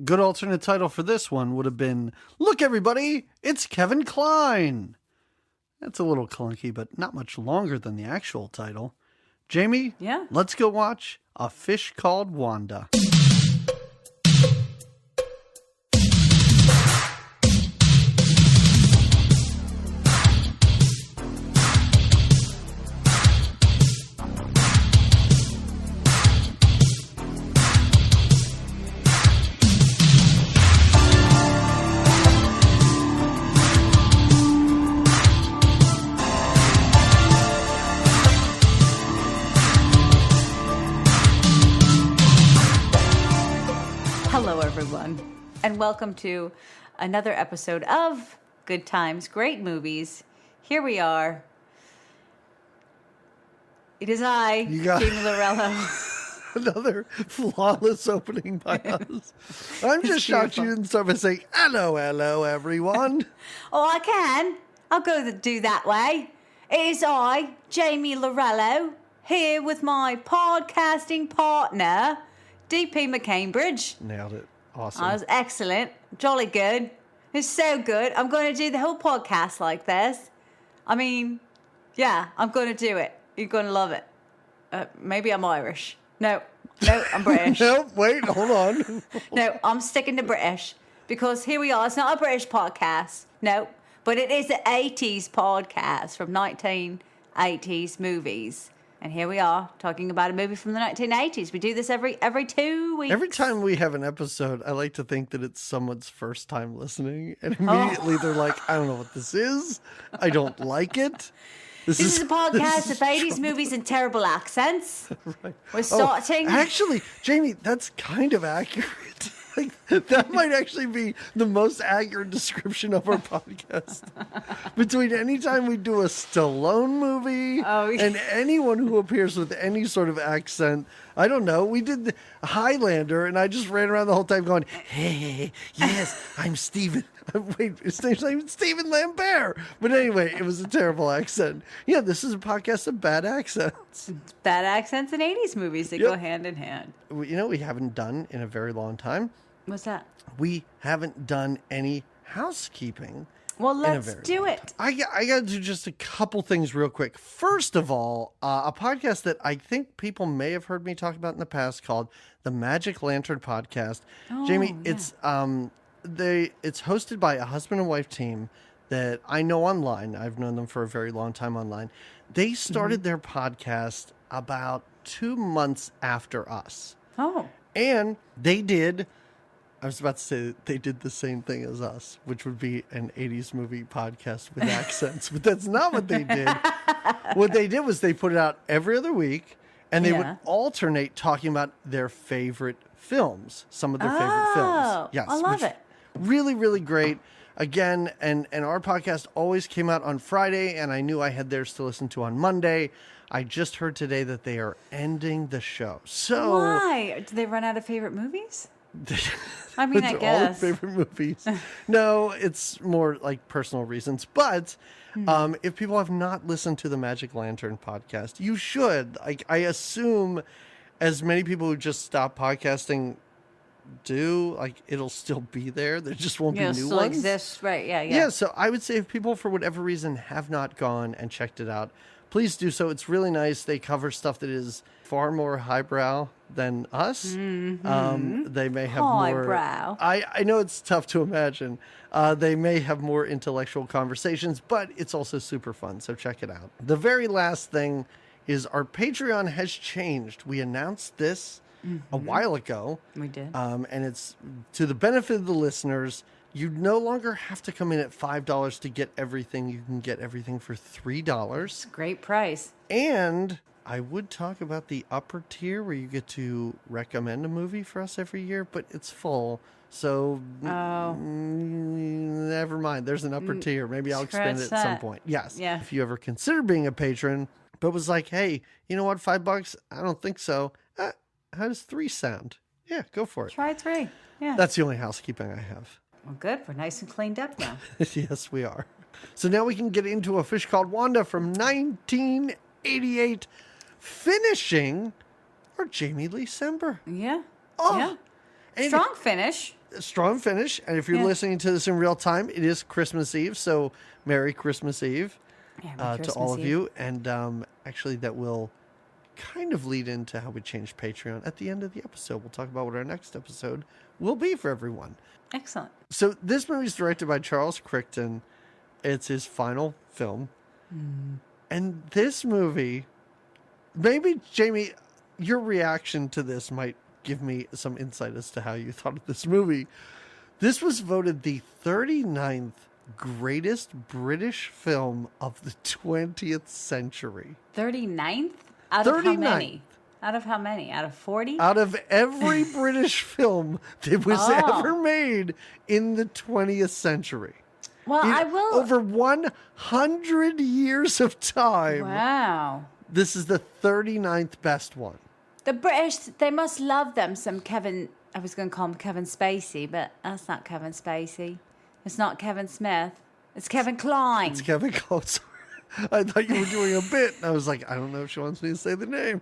Good alternate title for this one would have been, Look Everybody, It's Kevin Kline. That's a little clunky, but not much longer than the actual title. Jamie, Yeah. Let's go watch A Fish Called Wanda. Hello, everyone, and welcome to another episode of Good Times, Great Movies. Here we are. It is I, Jamie Lorello. Another flawless opening by us. I'm just shocked you didn't start by saying, hello, everyone. Oh, I can. I'll go do that way. It is I, Jamie Lorello, here with my podcasting partner, DP McCambridge. Nailed it. Awesome. That was excellent. Jolly good. It's so good. I'm going to do the whole podcast like this. I mean, yeah, I'm going to do it. You're going to love it. Maybe I'm Irish. No, I'm British. No, wait, hold on. No, I'm sticking to British because here we are. It's not a British podcast. No, but it is an 80s podcast from 1980s movies. And here we are talking about a movie from the 1980s. We do this every 2 weeks. Every time we have an episode, I like to think that it's someone's first time listening. And immediately they're like, I don't know what this is. I don't like it. This is a podcast of 80s movies and terrible accents. Right. We're starting. Actually, Jamie, that's kind of accurate. Like, that might actually be the most accurate description of our podcast. Between any time we do a Stallone movie and anyone who appears with any sort of accent, I don't know. We did Highlander, and I just ran around the whole time going, hey, yes, I'm Steven. Wait, his name's not even Stephen Lambert. But anyway, it was a terrible accent. Yeah, this is a podcast of bad accents. Bad accents in 80s movies that go hand in hand. You know what we haven't done in a very long time? What's that? We haven't done any housekeeping. Well, let's do it. I got to do just a couple things real quick. First of all, a podcast that I think people may have heard me talk about in the past called the Magic Lantern Podcast. Jamie, yeah. It's hosted by a husband and wife team that I know online. I've known them for a very long time online. They started their podcast about 2 months after us. Oh. And they did... I was about to say they did the same thing as us, which would be an 80s movie podcast with accents, but that's not what they did. What they did was they put it out every other week, and they would alternate talking about their favorite films, some of their favorite films. Yes, I love it. Really, really great. Again, and our podcast always came out on Friday, and I knew I had theirs to listen to on Monday. I just heard today that they are ending the show. So why? Did they run out of favorite movies? I mean, I guess. All their favorite movies. No, it's more like personal reasons. But if people have not listened to the Magic Lantern podcast, you should. I assume as many people who just stop podcasting do, like, it'll still be there. There just won't be new still ones. Exists, right? Yeah. Yeah, so I would say if people, for whatever reason, have not gone and checked it out, please do so. It's really nice. They cover stuff that is far more highbrow than us. They may have highbrow. I know it's tough to imagine. They may have more intellectual conversations, but it's also super fun. So check it out. The very last thing is our Patreon has changed. We announced this a while ago. We did. And it's to the benefit of the listeners. You no longer have to come in at $5 to get everything. You can get everything for $3. It's a great price. And I would talk about the upper tier where you get to recommend a movie for us every year, but it's full. So never mind. There's an upper tier. Maybe I'll expand it at some point. Yes. Yeah. If you ever consider being a patron, but was like, hey, you know what? $5? I don't think so. How does 3 sound? Yeah, go for it. Try 3. Yeah. That's the only housekeeping I have. Well, good. We're nice and cleaned up now. Yes, we are. So now we can get into A Fish Called Wanda from 1988, finishing our Jamie Lee Sember. Yeah. Oh, yeah. And Strong finish. strong finish. And if you're Yeah. listening to this in real time, it is Christmas Eve. So Merry Christmas Eve to all of you. And actually, that will kind of lead into how we changed Patreon at the end of the episode. We'll talk about what our next episode will be for everyone. Excellent. So this movie is directed by Charles Crichton. It's his final film. And this movie, maybe, Jamie, your reaction to this might give me some insight as to how you thought of this movie. This was voted the 39th greatest British film of the 20th century. 39th? Out of how 39th. many? Out of how many? Out of 40? Out of every British film that was ever made in the 20th century. Well, I will. Over 100 years of time. Wow. This is the 39th best one. The British, they must love them some Kevin. I was going to call him Kevin Spacey, but that's not Kevin Spacey. It's not Kevin Smith. It's Kevin Kline. It's Kevin Close. I thought you were doing a bit. And I was like, I don't know if she wants me to say the name.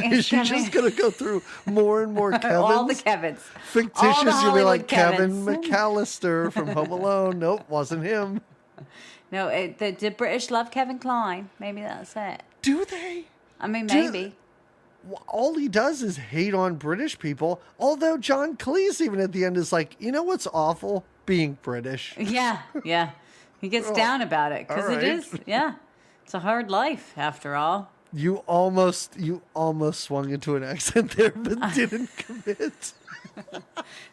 Is she just going to go through more and more Kevins? All the Kevins. Fictitious. All the You'll be like, Hollywood Kevin Kevins. McAllister from Home Alone. Nope, wasn't him. No, the British love Kevin Kline. Maybe that's it. Do they? I mean, maybe. All he does is hate on British people. Although John Cleese, even at the end, is like, you know what's awful? Being British. Yeah. He gets down about it because all right. it is. Yeah. It's a hard life, after all. You almost swung into an accent there, but didn't commit.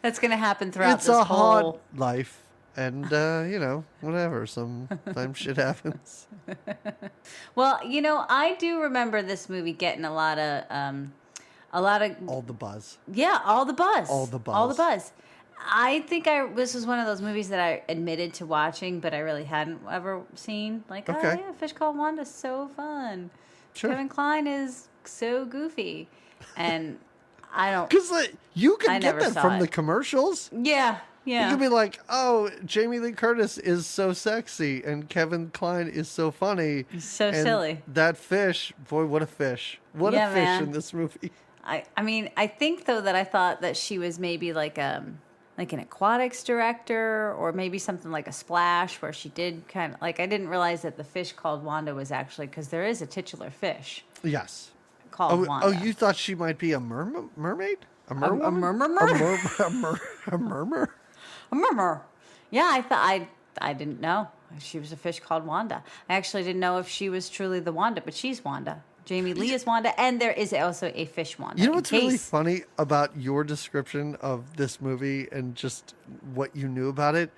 That's going to happen throughout It's this a whole... hard life. And, whatever. Sometimes shit happens. Well, I do remember this movie getting a lot of All the buzz. yeah, all the buzz. All the buzz. All the buzz. I think this was one of those movies that I admitted to watching, but I really hadn't ever seen. Like, Okay. oh yeah, Fish Called Wanda is so fun. Sure. Kevin Kline is so goofy. And I don't... Because you I can get never that saw from it. the commercials. Yeah. You could be like, oh, Jamie Lee Curtis is so sexy and Kevin Kline is so funny. He's so and silly. That fish, boy, what a fish. What Yeah, a fish man. in this movie. I mean, I think, though, that I thought that she was maybe like an aquatics director, or maybe something like a Splash, where she did kind of... Like, I didn't realize that the Fish Called Wanda was actually... Because there is a titular fish Yes. called Wanda. Oh, you thought she might be a mermaid? A merwoman? a murmur? A murmur? A murmur. Yeah, I thought... I didn't know she was a fish called Wanda. I actually didn't know if she was truly the Wanda, but she's Wanda. Jamie Lee is Wanda, and there is also a fish Wanda. You know what's really funny about your description of this movie and just what you knew about it?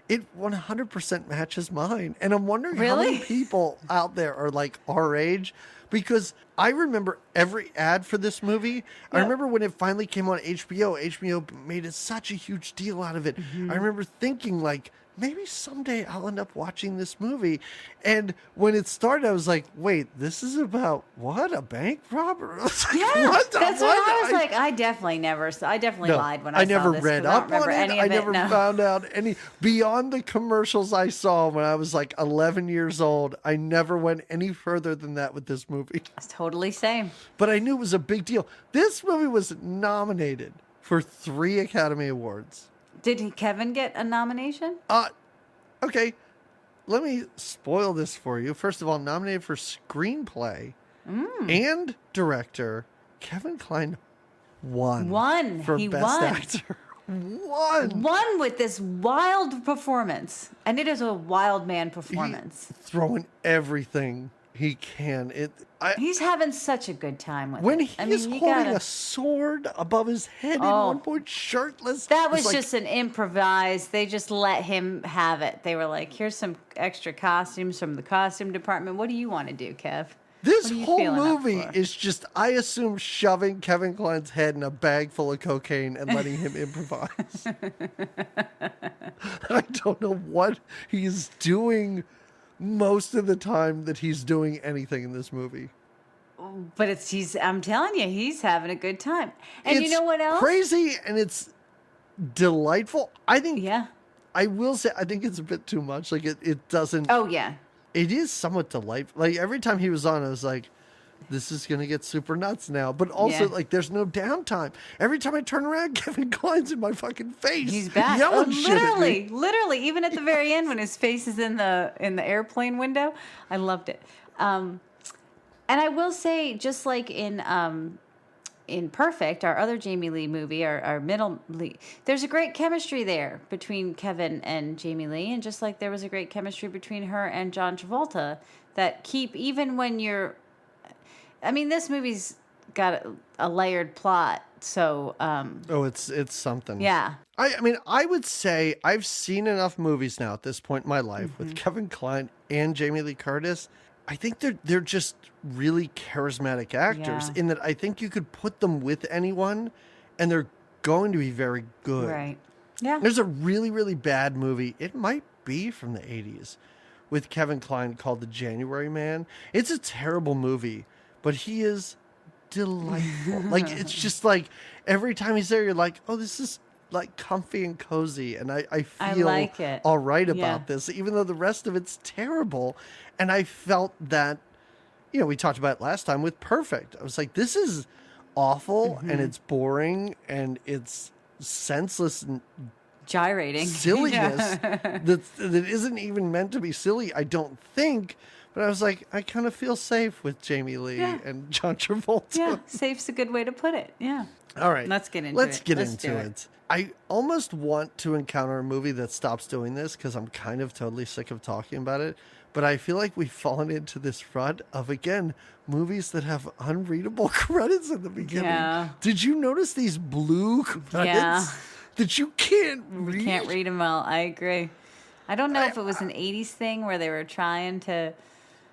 It 100% matches mine. And I'm wondering how many Really? people out there are like our age, because I remember every ad for this movie. I Yeah. remember when it finally came on HBO. HBO made it such a huge deal out of it. I remember thinking like, maybe someday I'll end up watching this movie. And when it started, I was like, wait, this is about what? A bank robber? I was like, Yeah, what? that's what I was like. I definitely lied when I saw never this, read 'cause I don't up on remember it. any I of never no. found out any beyond the commercials I saw when I was like 11 years old. I never went any further than that with this movie. It's totally same. But I knew it was a big deal. This movie was nominated for 3 Academy Awards. Did Kevin get a nomination? Okay, let me spoil this for you. First of all, nominated for screenplay and director, Kevin Kline won. For He Best won. Actor. Won. With this wild performance, and it is a wild man performance. He's throwing everything he can. He's having such a good time with When it. he's holding a sword above his head at one point, shirtless. That was it's like, just an improvised. They just let him have it. They were like, "Here's some extra costumes from the costume department. What do you want to do, Kev?" This What are you whole feeling up movie for? is just, I assume, shoving Kevin Kline's head in a bag full of cocaine and letting him improvise. I don't know what he's doing most of the time that he's doing anything in this movie. But I'm telling you, he's having a good time. And you know what else? Crazy, and it's delightful. I think. Yeah. I will say, I think it's a bit too much. Like it doesn't. Oh yeah. It is somewhat delightful. Like every time he was on, I was like, this is going to get super nuts now. But also, Yeah. there's no downtime. Every time I turn around, Kevin Kline's in my fucking face. He's back. Yelling shit at me. Literally, even at the very end when his face is in the airplane window, I loved it. And I will say, just like in Perfect, our other Jamie Lee movie, our middle lead, there's a great chemistry there between Kevin and Jamie Lee, and just like there was a great chemistry between her and John Travolta that keep, even when you're, I mean, this movie's got a layered plot, so It's something. yeah. I mean, I would say I've seen enough movies now at this point in my life with Kevin Kline and Jamie Lee Curtis. I think they're just really charismatic actors Yeah. in that I think you could put them with anyone and they're going to be very good. Right. Yeah. There's a really, really bad movie. It might be from the 80s with Kevin Kline called The January Man. It's a terrible movie, but he is delightful. It's just every time he's there, you're like, oh, this is comfy and cozy. And I feel like it. all right Yeah. about this, even though the rest of it's terrible. And I felt that, we talked about it last time with Perfect. I was like, this is awful and it's boring and it's senseless and Gyrating. silliness that isn't even meant to be silly, I don't think. But I was like, I kind of feel safe with Jamie Lee and John Travolta. Yeah, safe's a good way to put it. Yeah. All right. Let's get into Let's it. get Let's into do it. I almost want to encounter a movie that stops doing this because I'm kind of totally sick of talking about it. But I feel like we've fallen into this rut of, again, movies that have unreadable credits in the beginning. Yeah. Did you notice these blue credits Yeah. that you can't read? Can't read them well. I agree. I don't know if it was an 80s thing where they were trying to.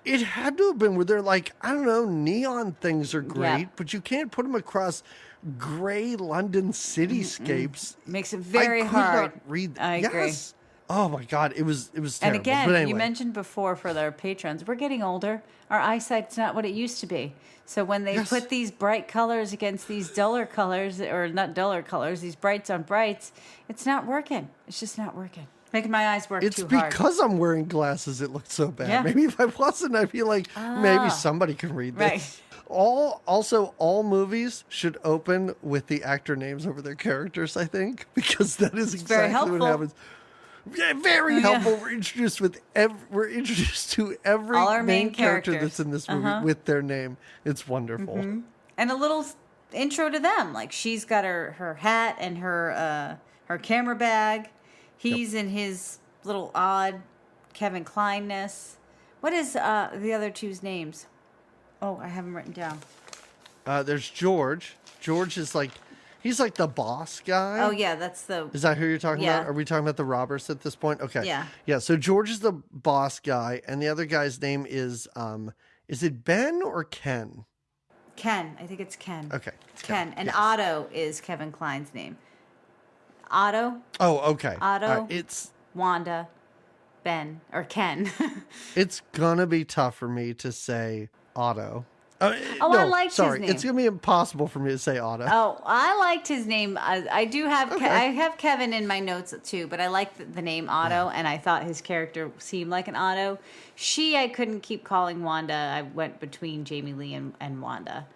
It had to have been where they're like, I don't know, neon things are great, Yeah. but you can't put them across gray London cityscapes. Makes it very I could hard. Not read. I agree. Yes. Oh my God, it was terrible. And again, but anyway. you mentioned before for their patrons, we're getting older. Our eyesight's not what it used to be. So when they Yes. put these bright colors against these duller colors, or not duller colors, these brights on brights, it's not working. It's just not working. Making my eyes work It's too hard. because I'm wearing glasses it looked so bad. Yeah. Maybe if I wasn't, I'd be like, maybe somebody can read this. Right. All movies should open with the actor names over their characters, I think, because that is very exactly what helpful. happens. Yeah, very helpful. We're introduced to every All our main character characters. that's in this movie with their name. It's wonderful. And a little intro to them. Like she's got her hat and her camera bag. He's in his little odd Kevin Kline-ness. What is the other two's names? Oh, I have them written down. There's George. George is he's like the boss guy. Oh yeah, that's the. Is that who you're talking Yeah. about? Are we talking about the robbers at this point? Okay. Yeah. Yeah. So George is the boss guy, and the other guy's name is it Ben or Ken? Ken. I think it's Ken. Okay. It's Ken. And yes. Otto is Kevin Kline's name. Otto, Oh, okay. Otto. It's Wanda, Ben, or Ken. gonna be tough for me to say Otto. Oh, no, I liked his sorry. name. It's gonna be impossible for me to say Otto. Oh, I liked his name. I do have Okay. I have Kevin in my notes too, but I like the name Otto, and I thought his character seemed like an Otto. I couldn't keep calling Wanda. I went between Jamie Lee and Wanda,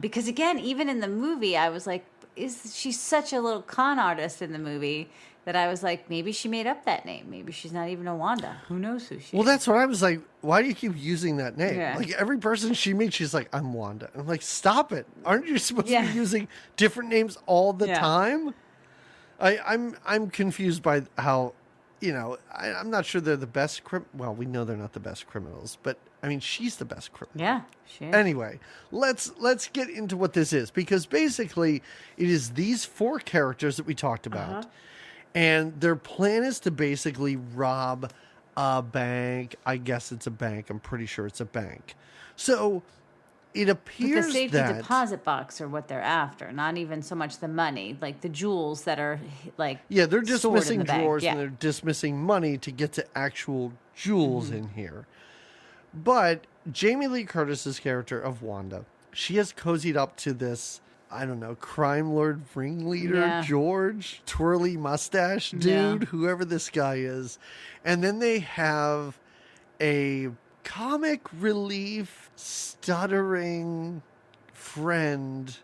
because again, even in the movie, I was like, she's such a little con artist in the movie that I was like, maybe she made up that name. Maybe she's not even a Wanda. Who knows who she Well, is? that's what I was like. Why do you keep using that name? Yeah. Like every person she meets, she's like, "I'm Wanda." I'm like, "Stop it! Aren't you supposed to Yeah. be using different names all the Yeah. time?" I'm confused by how, I'm not sure they're the best. Well, we know they're not the best criminals, but I mean, she's the best criminal. Yeah, she is. Anyway, let's get into what this is, because basically it is these four characters that we talked about. And their plan is to basically rob a bank. I guess it's a bank. I'm pretty sure it's a bank. So it But appears the safety that deposit box are what they're after, not even so much the money, like the jewels that are like they're stored in dismissing the bank. drawers Yeah. and they're dismissing money to get to actual jewels in here. But Jamie Lee Curtis's character of Wanda, she has cozied up to this, I don't know, crime lord ringleader, Yeah. George, twirly mustache dude, Yeah. whoever this guy is. And then they have a comic relief, stuttering friend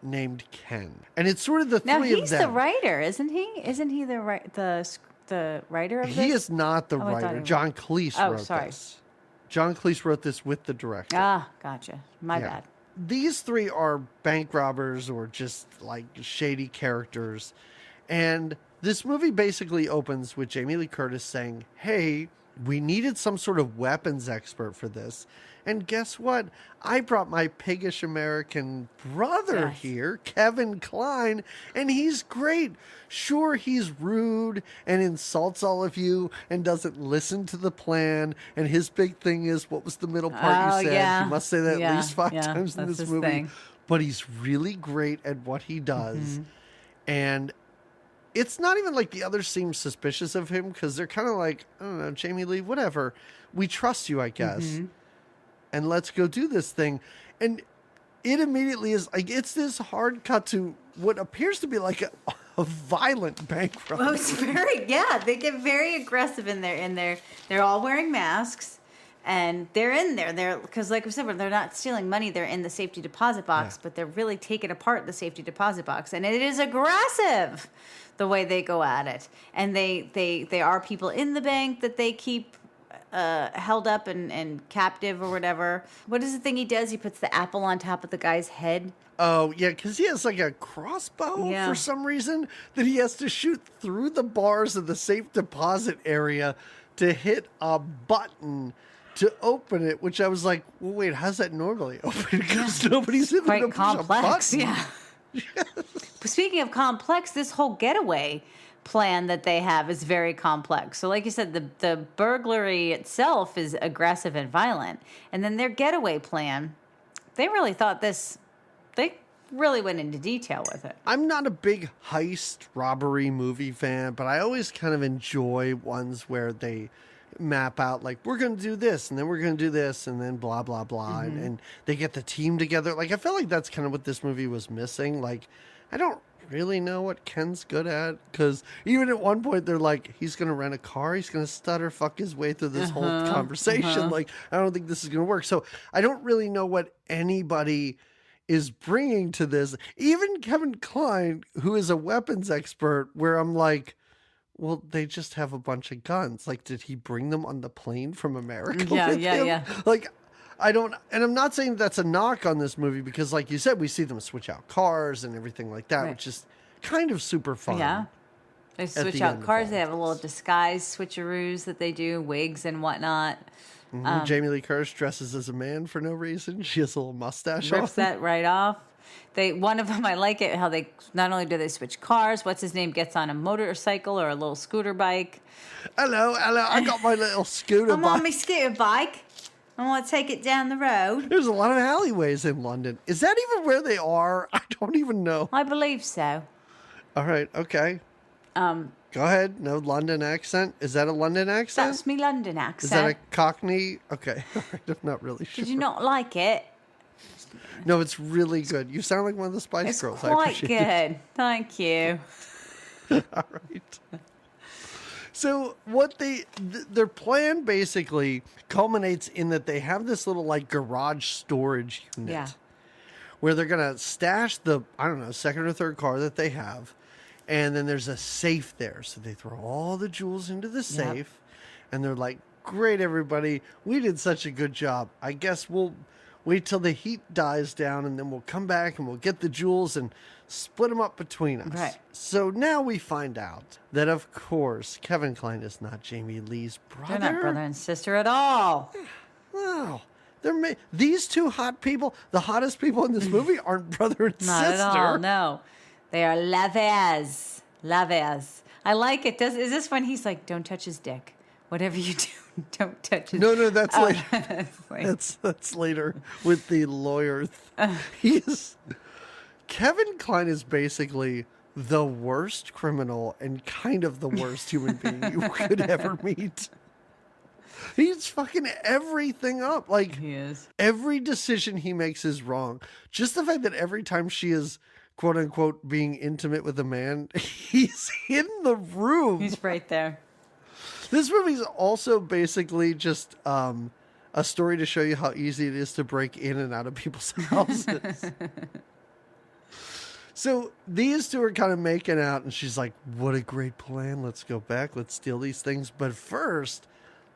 named Ken. And it's sort of the Now three of he's them. the writer, isn't he? Isn't he the writer of this? He is not the Oh, I thought he writer. was. John Cleese Oh, wrote sorry. this. John Cleese wrote this with the director. Ah, gotcha. My Yeah. bad. These three are bank robbers or just like shady characters. And this movie basically opens with Jamie Lee Curtis saying, hey, we needed some sort of weapons expert for this. And guess what? I brought my piggish American brother Yes. here, Kevin Kline, and he's great. Sure, he's rude and insults all of you and doesn't listen to the plan. And his big thing is, what was the middle part Oh, you said? yeah. You must say that Yeah, at least 5 yeah, times in that's this his movie. thing. But he's really great at what he does. Mm-hmm. And it's not even like the others seem suspicious of him because they're kind of like, I don't know, Jamie Lee, whatever. We trust you, I guess. Mm-hmm. And let's go do this thing. And it immediately is like, it's this hard cut to what appears to be like a violent bank robbery. Well, it's they get very aggressive in there. They're all wearing masks and they're in there. Because like I said, they're not stealing money. They're in the safety deposit box, but they're really taking apart the safety deposit box. And it is aggressive the way they go at it. And they are people in the bank that they keep held up and captive or whatever. What is the thing he does? He puts the apple on top of the guy's head. Oh, yeah, because he has like a crossbow for some reason that he has to shoot through the bars of the safe deposit area to hit a button to open it, which I was like, well, wait, how's that normally open? Because nobody's in there to Quite push a complex, button. yeah. Speaking of complex, this whole getaway plan that they have is very complex. So like you said, the burglary itself is aggressive and violent. And then their getaway plan, they really thought this, they really went into detail with it. I'm not a big heist robbery movie fan, but I always kind of enjoy ones where they map out like, we're going to do this and then we're going to do this and then blah, blah, blah. And they get the team together. Like, I feel like that's kind of what this movie was missing. Like, I don't really know what Ken's good at, because even at one point they're like, he's going to rent a car, he's going to stutter fuck his way through this whole conversation. Like, I don't think this is going to work. So I don't really know what anybody is bringing to this. Even Kevin Kline, who is a weapons expert, where I'm like, well, they just have a bunch of guns. Like, did he bring them on the plane from America? Yeah, with yeah, him? yeah. Like, I don't, and I'm not saying that's a knock on this movie, because like you said, we see them switch out cars and everything like that, Right. which is kind of super fun. Yeah. They the switch end out of cars. all They have a of little this. disguise switcheroos that they do, wigs and whatnot. Jamie Lee Curtis dresses as a man for no reason. She has a little mustache Rips on. that right off. One of them, I like it how they not only do they switch cars. What's his name gets on a motorcycle or a little scooter bike. Hello, I got my little scooter I'm bike. on my scooter bike. I want to take it down the road. There's a lot of alleyways in London. Is that even where they are? I don't even know. I believe so. All right, okay. Go ahead. No London accent. Is that a London accent? That's me London accent. Is that a Cockney? Okay, all right, I'm not really sure. Did you not like it? No, it's really good. You sound like one of the Spice It's Girls. I quite appreciate it. good. Thank you. All right. So what their plan basically culminates in that they have this little like garage storage unit Yeah. where they're going to stash the, I don't know, second or third car that they have. And then there's a safe there. So they throw all the jewels into the safe and they're like, great, everybody. We did such a good job. I guess we'll wait till the heat dies down and then we'll come back and we'll get the jewels and split them up between us. Right. So now we find out that, of course, Kevin Kline is not Jamie Lee's brother. They're not brother and sister at all. Wow. These two hot people, the hottest people in this movie, aren't brother and Not sister. at all. No. They are lovers. Lovers. I like it. Is this when he's like, don't touch his dick. Whatever you do, don't touch his No, that's later. It's like- That's later with the lawyer. Kevin Kline is basically the worst criminal and kind of the worst human being you could ever meet. He's fucking everything up. Like, He is. every decision he makes is wrong. Just the fact that every time she is, quote unquote, being intimate with a man, he's in the room. He's right there. This movie's also basically just a story to show you how easy it is to break in and out of people's houses. So these two are kind of making out, and she's like, what a great plan. Let's go back. Let's steal these things. But first,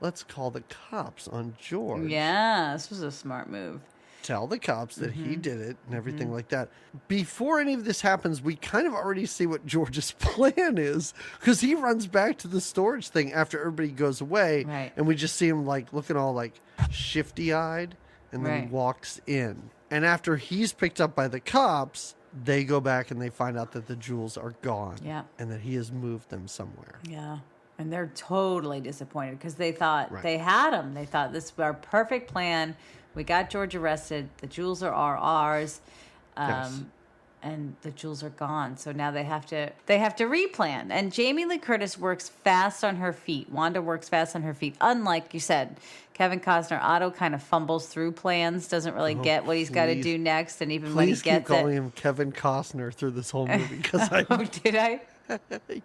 let's call the cops on George. Yeah, this was a smart move. Tell the cops that he did it and everything like that. Before any of this happens, we kind of already see what George's plan is, because he runs back to the storage thing after everybody goes away. Right. And we just see him like looking all like shifty-eyed, and then he walks in. And after he's picked up by the cops, they go back and they find out that the jewels are gone. Yeah. And that he has moved them somewhere. Yeah. And they're totally disappointed because they thought they had him. They thought this was our perfect plan. We got George arrested. The jewels are ours. Yes. And the jewels are gone. So now they have to replan. And Jamie Lee Curtis works fast on her feet. Wanda works fast on her feet. Unlike you said, Kevin Costner, Otto kind of fumbles through plans, doesn't really get what he's got to do next. And even when he gets keep calling him Kevin Costner through this whole movie. Oh, did I?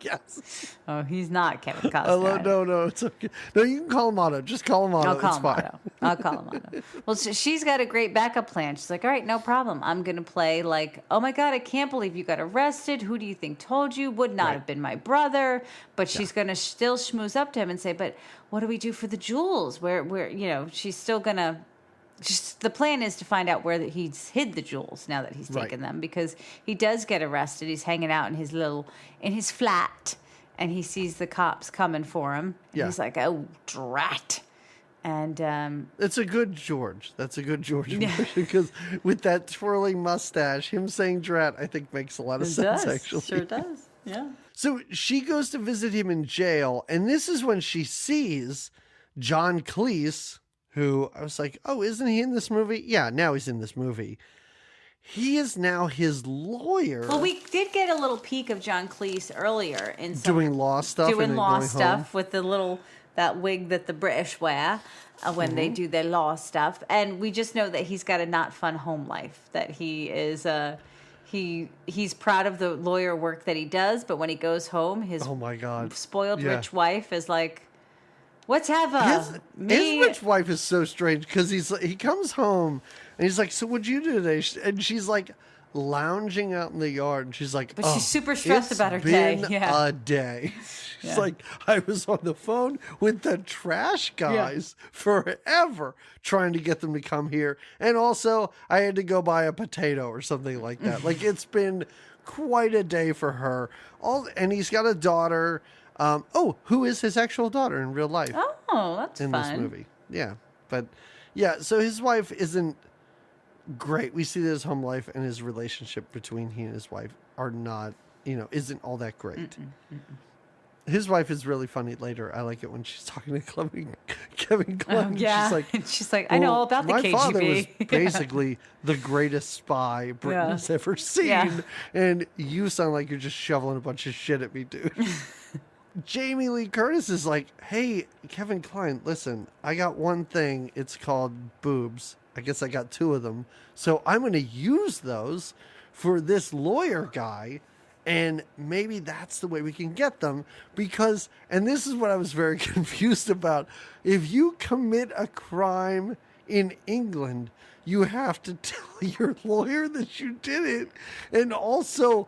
Yes. Oh, he's not Kevin Costner. No, it's okay. No, you can call him Otto. Just call him Otto. I'll call it's him fine. Otto. I'll call him Otto. Well, so she's got a great backup plan. She's like, all right, no problem. I'm going to play like, oh my God, I can't believe you got arrested. Who do you think told you? Would not have been my brother. But she's going to still schmooze up to him and say, but what do we do for the jewels? Where she's still going to. The plan is to find out where he's hid the jewels now that he's taken them, because he does get arrested. He's hanging out in his flat, and he sees the cops coming for him. And he's like, oh, drat. And it's a good George. That's a good George impression, because with that twirling mustache, him saying drat, I think makes a lot of sense, actually. Sure does. Yeah. So she goes to visit him in jail, and this is when she sees John Cleese, who I was like, oh, isn't he in this movie? Yeah, now he's in this movie. He is now his lawyer. Well, we did get a little peek of John Cleese earlier in doing law stuff. Doing law stuff home. With that wig that the British wear when they do their law stuff. And we just know that he's got a not fun home life, that he is he's proud of the lawyer work that he does, but when he goes home, his spoiled rich wife is like, let's have his rich wife is so strange, because he comes home and he's like, so what'd you do today? And she's like lounging out in the yard, and she's like, but she's super stressed about her day. Yeah, a day. She's like, I was on the phone with the trash guys forever trying to get them to come here, and also I had to go buy a potato or something like that. Like, it's been quite a day for her. And he's got a daughter. Who is his actual daughter in real life? Oh, that's in fun. this movie. Yeah. But yeah, so his wife isn't great. We see that his home life and his relationship between he and his wife are not, isn't all that great. His wife is really funny later. I like it when she's talking to Kevin Kline. She's like, I know all about the KGB. My father was basically the greatest spy Britain has ever seen. And you sound like you're just shoveling a bunch of shit at me, dude. Jamie Lee Curtis is like, hey, Kevin Kline, listen, I got one thing. It's called boobs. I guess I got two of them. So I'm going to use those for this lawyer guy. And maybe that's the way we can get them, because, and this is what I was very confused about, if you commit a crime in England, you have to tell your lawyer that you did it, and also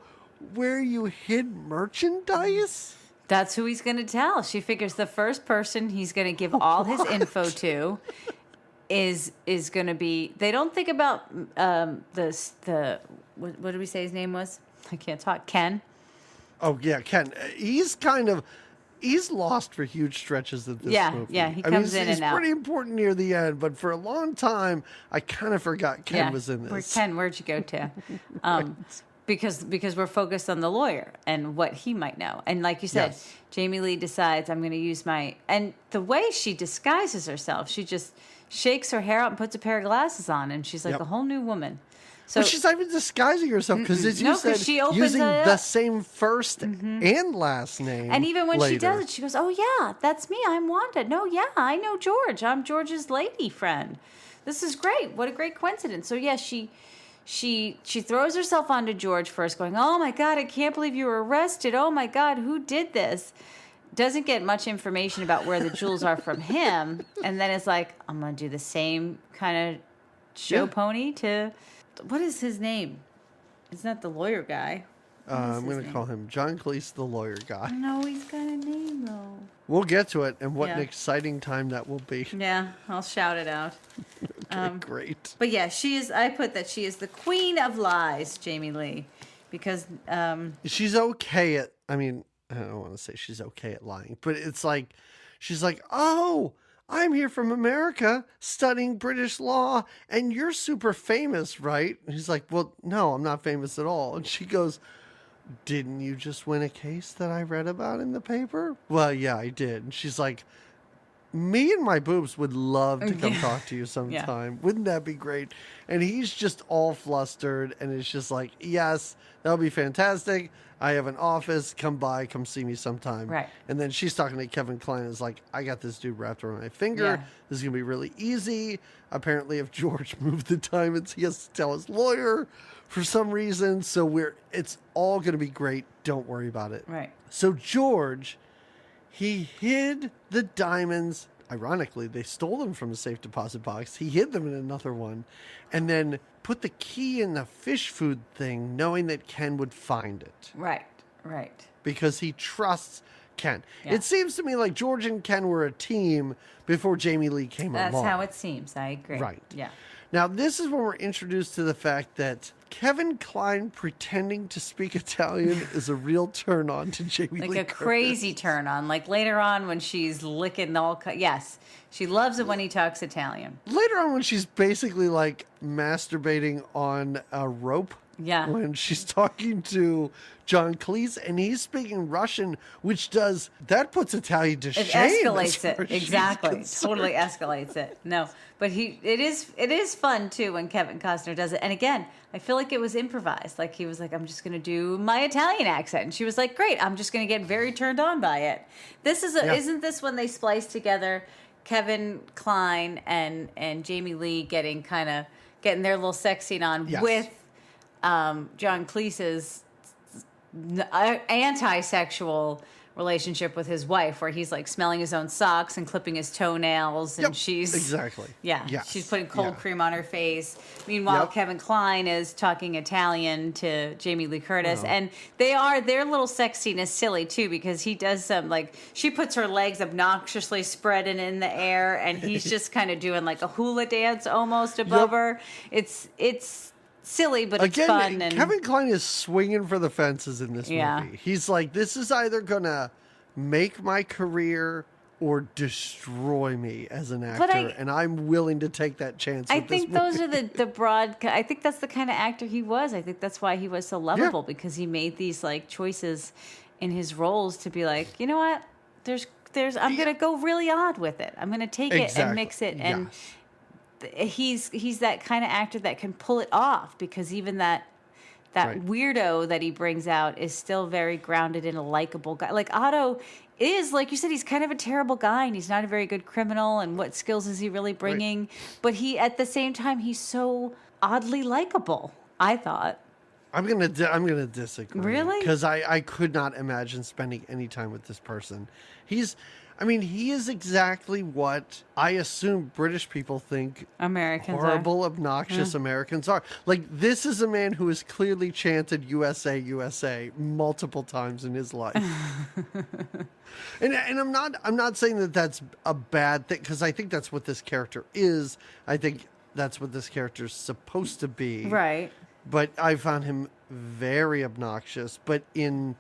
where you hid merchandise. That's who he's going to tell. She figures the first person he's going to give all his info to is going to be. They don't think about what did we say his name was? I can't talk. Ken. Oh yeah, Ken. He's lost for huge stretches of this movie. Yeah, he comes in he's and out. He's pretty important near the end, but for a long time, I kind of forgot Ken was in this. Ken, where'd you go to? Because we're focused on the lawyer and what he might know. And like you said, Jamie Lee decides, I'm going to use and the way she disguises herself, she just shakes her hair out and puts a pair of glasses on, and she's like a whole new woman. So but she's not even disguising herself, because as you said, she opens using the same first and last name. And even when later. she does it, she goes, oh yeah, that's me. I'm Wanda. No, yeah, I know George. I'm George's lady friend. This is great. What a great coincidence. So yeah, she throws herself onto George first, going, oh my God, I can't believe you were arrested. Oh my God, who did this? doesn't get much information about where the jewels are from him, and then it's like, I'm gonna do the same kind of show pony to, what is his name? Isn't that the lawyer guy? I'm going to call him John Cleese, the lawyer guy. No, he's got a name though. We'll get to it, and what an exciting time that will be. Yeah, I'll shout it out. Okay, great. But yeah, I put that she is the queen of lies, Jamie Lee, because she's okay at, I mean, I don't want to say she's okay at lying, but it's like, she's like, oh, I'm here from America studying British law, and you're super famous, right? And he's like, well, no, I'm not famous at all. And she goes, didn't you just win a case that I read about in the paper? Well, yeah, I did. And she's like, me and my boobs would love to come talk to you sometime. Wouldn't that be great? And he's just all flustered, and it's just like, yes, that'll be fantastic. I have an office. Come by. Come see me sometime. Right. And then she's talking to Kevin Kline. Is like, I got this dude wrapped around my finger. Yeah. This is going to be really easy. Apparently, if George moved the diamonds, he has to tell his lawyer for some reason. So it's all going to be great. Don't worry about it. right. So George, he hid the diamonds. Ironically, they stole them from a safe deposit box. He hid them in another one and then put the key in the fish food thing, knowing that Ken would find it. Right. Because he trusts Ken. Yeah. It seems to me like George and Ken were a team before Jamie Lee came along. That's how it seems. I agree. Right. Yeah. Now, this is when we're introduced to the fact that Kevin Kline pretending to speak Italian is a real turn on to Jamie Lee Like a Curtis. crazy turn on. Like later on when she's licking yes, she loves it when he talks Italian. Later on when she's basically like masturbating on a rope. Yeah. When she's talking to John Cleese and he's speaking Russian, which puts Italian to It shame. escalates as far it. as she's Exactly. concerned. Totally escalates it. No. But it is fun too when Kevin Costner does it. And again, I feel like it was improvised. Like he was like, I'm just gonna do my Italian accent. And she was like, great, I'm just gonna get very turned on by it. Isn't this when they splice together Kevin Kline and Jamie Lee getting their little sex scene on with John Cleese's anti-sexual relationship with his wife, where he's like smelling his own socks and clipping his toenails, and she's exactly she's putting cold cream on her face. Meanwhile, Kevin Kline is talking Italian to Jamie Lee Curtis, and their little sex scene is silly too, because he does some, like, she puts her legs obnoxiously spreading in the air, and he's just kind of doing like a hula dance almost above her. It's silly, but it's fun. And Kevin Kline is swinging for the fences in this movie. He's like, this is either going to make my career or destroy me as an actor, and I'm willing to take that chance with this movie. Those are the broad... I think that's the kind of actor he was. I think that's why he was so lovable, because he made these like choices in his roles to be like, you know what? I'm going to go really odd with it. I'm going to take it and mix it. And he's that kind of actor that can pull it off, because even that weirdo that he brings out is still very grounded in a likable guy. Like Otto is, like you said, he's kind of a terrible guy, and he's not a very good criminal, and what skills is he really bringing? But at the same time, he's so oddly likable, I thought. I'm gonna disagree. Really? Because I could not imagine spending any time with this person. He is exactly what I assume British people think Americans horrible, obnoxious Americans are. Like, this is a man who has clearly chanted USA, USA multiple times in his life. and I'm not saying that that's a bad thing, because I think that's what this character is. I think that's what this character is supposed to be. Right. But I found him very obnoxious, but in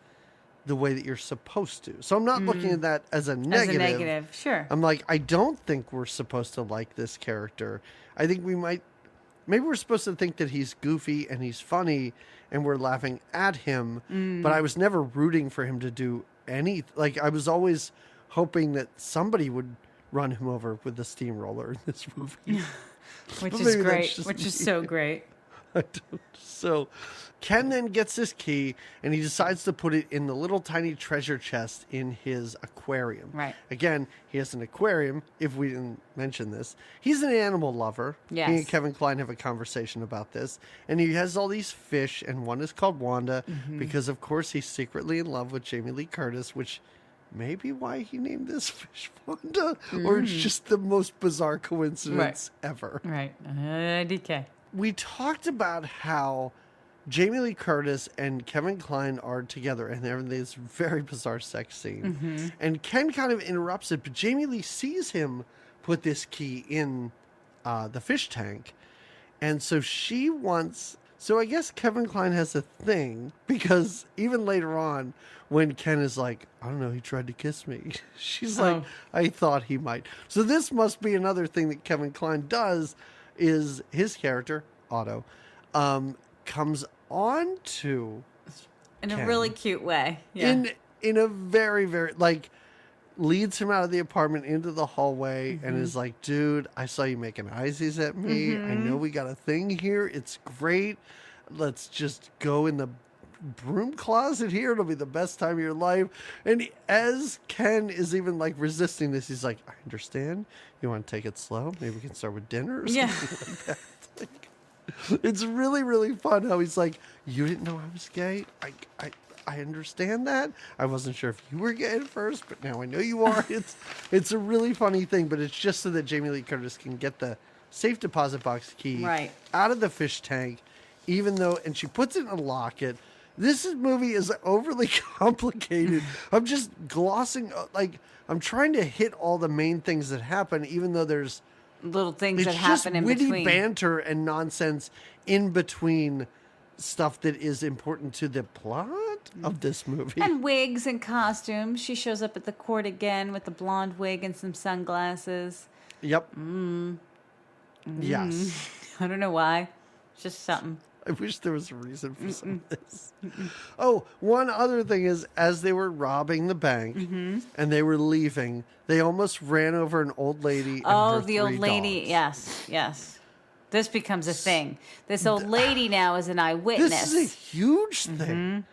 the way that you're supposed to. So I'm not looking at that as a negative. As a negative, sure. I'm like, I don't think we're supposed to like this character. I think maybe we're supposed to think that he's goofy and he's funny and we're laughing at him, but I was never rooting for him to do anything. Like, I was always hoping that somebody would run him over with the steamroller in this movie. Which is great. Which is so great. So Ken then gets this key and he decides to put it in the little tiny treasure chest in his aquarium. Right. Again, he has an aquarium, if we didn't mention this. He's an animal lover. Yes. He and Kevin Kline have a conversation about this. And he has all these fish, and one is called Wanda because, of course, he's secretly in love with Jamie Lee Curtis, which maybe why he named this Fish Wanda, or it's just the most bizarre coincidence ever. Right. DK. We talked about how Jamie Lee Curtis and Kevin Kline are together, and they're in this very bizarre sex scene. And Ken kind of interrupts it, but Jamie Lee sees him put this key in the fish tank. And so she wants... So I guess Kevin Kline has a thing, because even later on, when Ken is like, I don't know, he tried to kiss me. She's like, I thought he might. So this must be another thing that Kevin Kline does, is his character, Otto, comes on to in Ken a really cute way. Yeah. In a very, very, like, leads him out of the apartment into the hallway and is like, dude, I saw you making eyesies at me. I know we got a thing here. It's great. Let's just go in the broom closet here. It'll be the best time of your life. And as Ken is even like resisting this, he's like, I understand. You want to take it slow? Maybe we can start with dinner or something like that. It's really, really fun how he's like, you didn't know I was gay? I understand that. I wasn't sure if you were gay at first, but now I know you are. It's a really funny thing, but it's just so that Jamie Lee Curtis can get the safe deposit box key out of the fish tank, even though, and she puts it in a locket. This movie is overly complicated. I'm just glossing, like, I'm trying to hit all the main things that happen, even though there's little things that happen in witty between. Banter and nonsense in between stuff that is important to the plot of this movie. And wigs and costumes. She shows up at the court again with the blonde wig and some sunglasses. Yep. Yes. I don't know why. It's just something. I wish there was a reason for some of this. Oh, one other thing is, as they were robbing the bank and they were leaving, they almost ran over an old lady and her the old 3 lady. dogs. Yes. This becomes a thing. This old lady now is an eyewitness. This is a huge thing.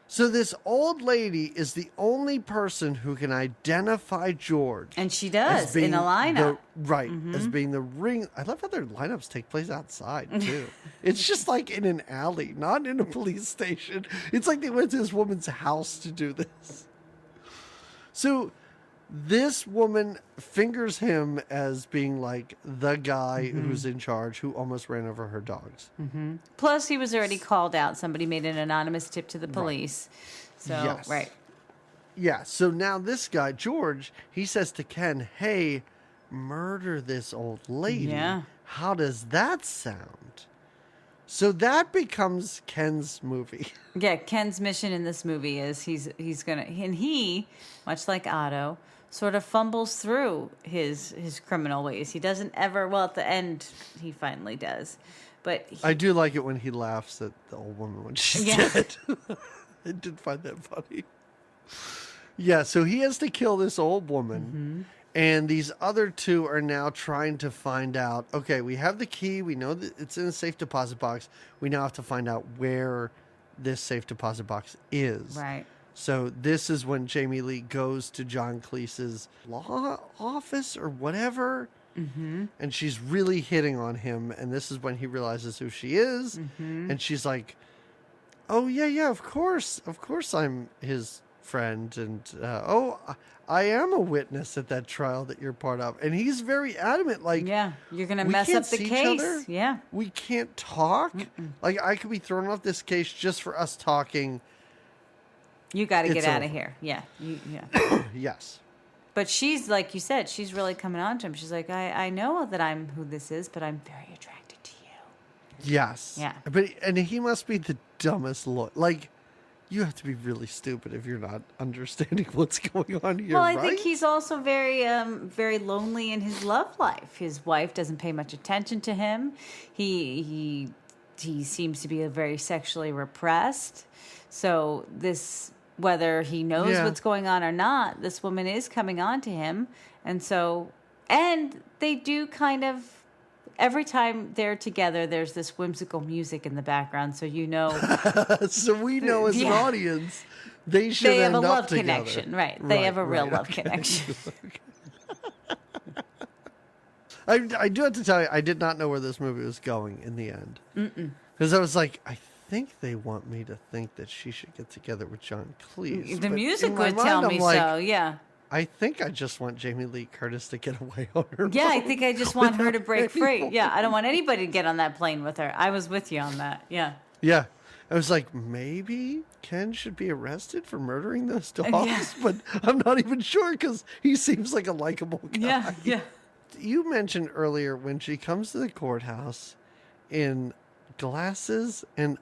So this old lady is the only person who can identify George. And she does in a lineup. As being the ring. I love how their lineups take place outside, too. It's just like in an alley, not in a police station. It's like they went to this woman's house to do this. So this woman fingers him as being like the guy who's in charge, who almost ran over her dogs. Plus, he was already called out. Somebody made an anonymous tip to the police. So, Yeah, so now this guy, George, he says to Ken, hey, murder this old lady. Yeah. How does that sound? So that becomes Ken's movie. Yeah, Ken's mission in this movie is he's gonna, and he, much like Otto, sort of fumbles through his criminal ways. He doesn't ever, well, at the end, he finally does. But I do like it when he laughs at the old woman when she's dead. I did find that funny. Yeah, so he has to kill this old woman. And these other two are now trying to find out, okay, we have the key. We know that it's in a safe deposit box. We now have to find out where this safe deposit box is. Right. So this is when Jamie Lee goes to John Cleese's law office or whatever. And she's really hitting on him. And this is when he realizes who she is. And she's like, oh, yeah, of course. Of course I'm his friend. And, I am a witness at that trial that you're part of. And he's very adamant. Like, yeah, you're going to mess up the case. Yeah. We can't talk. Like, I could be thrown off this case just for us talking. You got to get out of here. Yeah. Yes. But she's, like you said, she's really coming on to him. She's like, I know that I'm who this is, but I'm very attracted to you. Yes. Yeah. And he must be the dumbest Like, you have to be really stupid if you're not understanding what's going on here, Well, I right? think he's also very, very lonely in his love life. His wife doesn't pay much attention to him. He seems to be very sexually repressed. So this, whether he knows what's going on or not, this woman is coming on to him. And they do kind of, every time they're together, there's this whimsical music in the background, so you know. So we know as an audience, they should have end a up love together. connection, right? They have a real love connection. I do have to tell you, I did not know where this movie was going in the end. Because I was like, I think they want me to think that she should get together with John Cleese. The But music in my would mind, tell I'm me like, so, yeah. I think I just want Jamie Lee Curtis to get away on her Yeah, I own think I just want her to without break free. anyone. Yeah, I don't want anybody to get on that plane with her. I was with you on that. Yeah. Yeah. I was like, maybe Ken should be arrested for murdering those dogs, Yeah. but I'm not even sure because he seems like a likable guy. Yeah, yeah. You mentioned earlier when she comes to the courthouse in glasses, and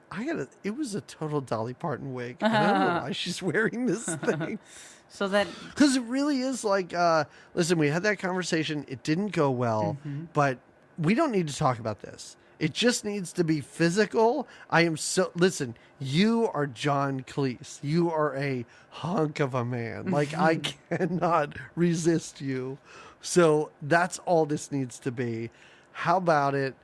it was a total Dolly Parton wig. And I don't know why she's wearing this thing. So that Because it really is like, listen, we had that conversation. It didn't go well, but we don't need to talk about this. It just needs to be physical. Listen, you are John Cleese. You are a hunk of a man. Like, I cannot resist you. So that's all this needs to be. How about it?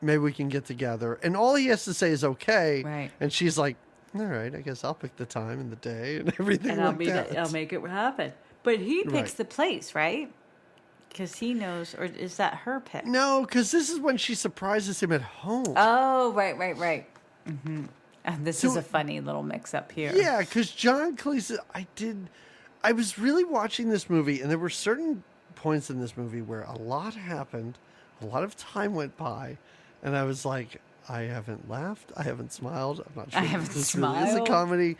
Maybe we can get together. And all he has to say is okay. Right. And she's like, all right, I guess I'll pick the time and the day and everything and I'll make it happen. But he picks Right. the place, right? Because he knows, or is that her pick? No, because this is when she surprises him at home. Oh, right. Mm-hmm. And this is a funny little mix-up here. Yeah, because John Cleese, I was really watching this movie, and there were certain points in this movie where a lot happened, a lot of time went by, and I was like, I haven't laughed, I haven't smiled, I'm not sure if this really is a comedy,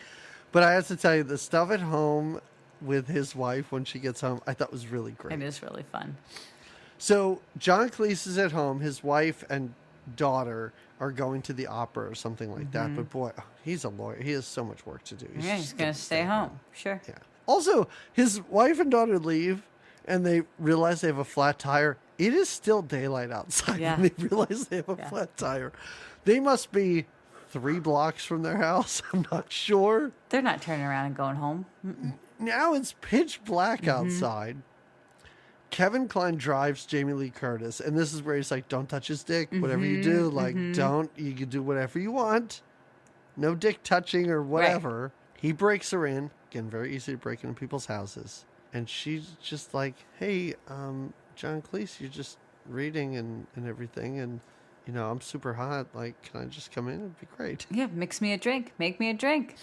but I have to tell you, the stuff at home with his wife when she gets home, I thought was really great. It is really fun. So John Cleese is at home, his wife and daughter are going to the opera or something like that, but boy, he's a lawyer, he has so much work to do. Yeah, he's going to stay home. Sure. Yeah. Also, his wife and daughter leave, and they realize they have a flat tire. It is still daylight outside, Yeah. and they realize they have a flat tire. They must be 3 blocks from their house. I'm not sure. They're not turning around and going home. Mm-mm. Now it's pitch black outside. Kevin Kline drives Jamie Lee Curtis, and this is where he's like, don't touch his dick. Whatever you do, you can do whatever you want. No dick touching or whatever. Right. He breaks her in. Again, very easy to break into people's houses. And she's just like, hey, John Cleese, you're just reading and everything. And, you know, I'm super hot. Like, can I just come in? It'd be great. Yeah, mix me a drink. Make me a drink.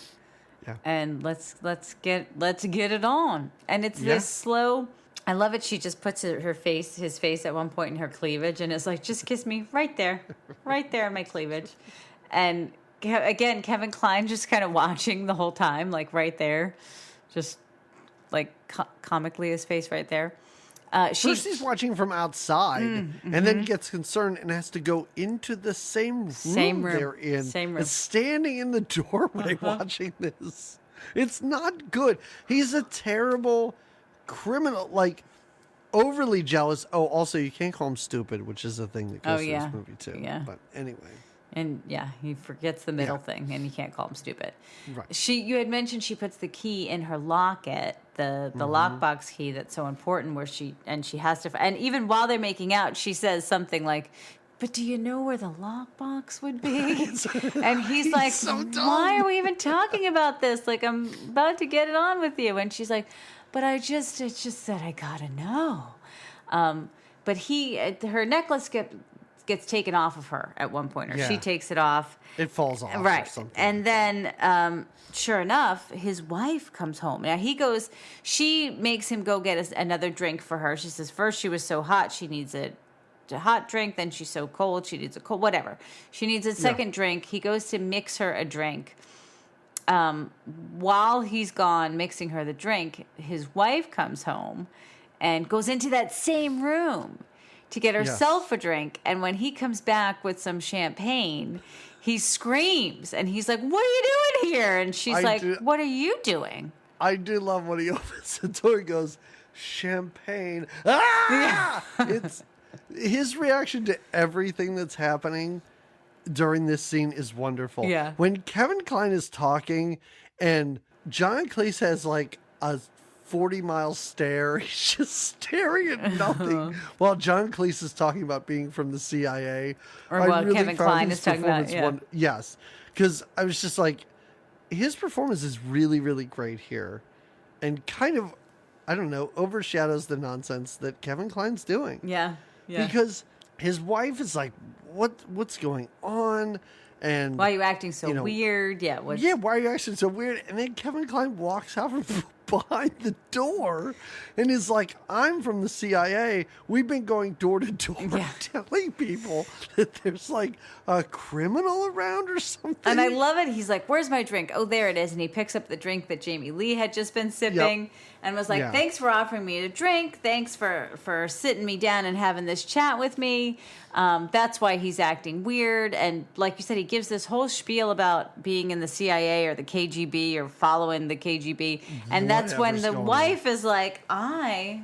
Yeah. And let's get it on. And it's this slow. I love it. She just puts his face at one point in her cleavage, and is like, just kiss me right there in my cleavage. And again, Kevin Kline just kind of watching the whole time, like right there, just like comically his face right there. First he's watching from outside and then gets concerned and has to go into the same room they're in. Same room. And standing in the doorway watching this. It's not good. He's a terrible criminal, like overly jealous. Oh, also you can't call him stupid, which is a thing that goes through this movie too. Yeah. But anyway. And yeah, he forgets the middle thing, and you can't call him stupid. Right. You had mentioned she puts the key in her locket, the lockbox key that's so important, where she has to. And even while they're making out, she says something like, "But do you know where the lockbox would be?" And he's like, so dumb. "Why are we even talking about this? Like, I'm about to get it on with you." And she's like, "But it's just that I gotta know." But her necklace gets taken off of her at one point, or she takes it off. It falls off. Right. Or something. And then, sure enough, his wife comes home. Now she makes him go get another drink for her. She says first she was so hot, she needs a hot drink. Then she's so cold, she needs a cold, whatever. She needs a second drink. He goes to mix her a drink. While he's gone mixing her the drink, his wife comes home and goes into that same room to get herself a drink. And when he comes back with some champagne, he screams and he's like, "What are you doing here?" And she's "What are you doing?" I do love when he opens the door and goes, "Champagne." Ah! It's his reaction to everything that's happening during this scene is wonderful. Yeah. When Kevin Kline is talking and John Cleese has like a 40-mile stare. He's just staring at nothing while John Cleese is talking about being from the CIA. Or while Kevin Kline is talking about, yes. Because I was just like, his performance is really, really great here. And kind of, I don't know, overshadows the nonsense that Kevin Kline's doing. Yeah. Because his wife is like, what's going on? And Why are you acting so you know, weird? Yeah. What? yeah, why are you acting so weird? And then Kevin Kline walks out from behind the door and is like, I'm from the CIA. We've been going door to door Yeah. telling people that there's like a criminal around or something. And I love it. He's like, where's my drink? Oh, there it is. And he picks up the drink that Jamie Lee had just been sipping and was like, Yeah. thanks for offering me a drink. Thanks for sitting me down and having this chat with me. That's why he's acting weird. And like you said, he gives this whole spiel about being in the CIA or the KGB or following the KGB. And that's when Whatever's the going wife is like, my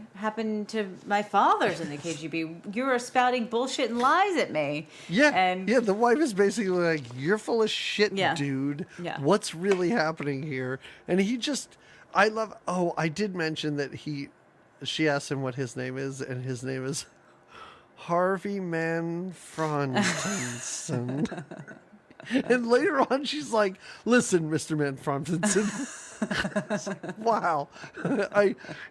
father's in the KGB. You're spouting bullshit and lies at me. Yeah, And the wife is basically like, you're full of shit, Yeah. dude. Yeah. What's really happening here? And he just, I did mention that she asked him what his name is, and his name is Harvey Manfrontenson. And later on, she's like, listen, Mr. Manfrontenson. Wow.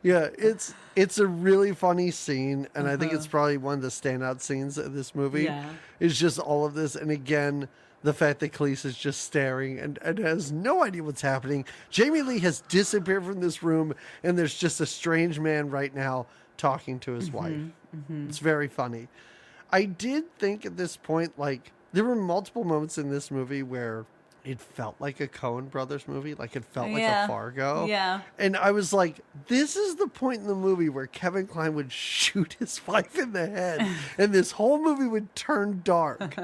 It's a really funny scene, and I think it's probably one of the standout scenes of this movie. Yeah. It's just all of this, and again, the fact that Cleese is just staring and has no idea what's happening. Jamie Lee has disappeared from this room, and there's just a strange man right now talking to his wife. It's very funny. I did think at this point, like, there were multiple moments in this movie where it felt like a Coen Brothers movie, like it felt like a Fargo. Yeah. And I was like, this is the point in the movie where Kevin Kline would shoot his wife in the head and this whole movie would turn dark.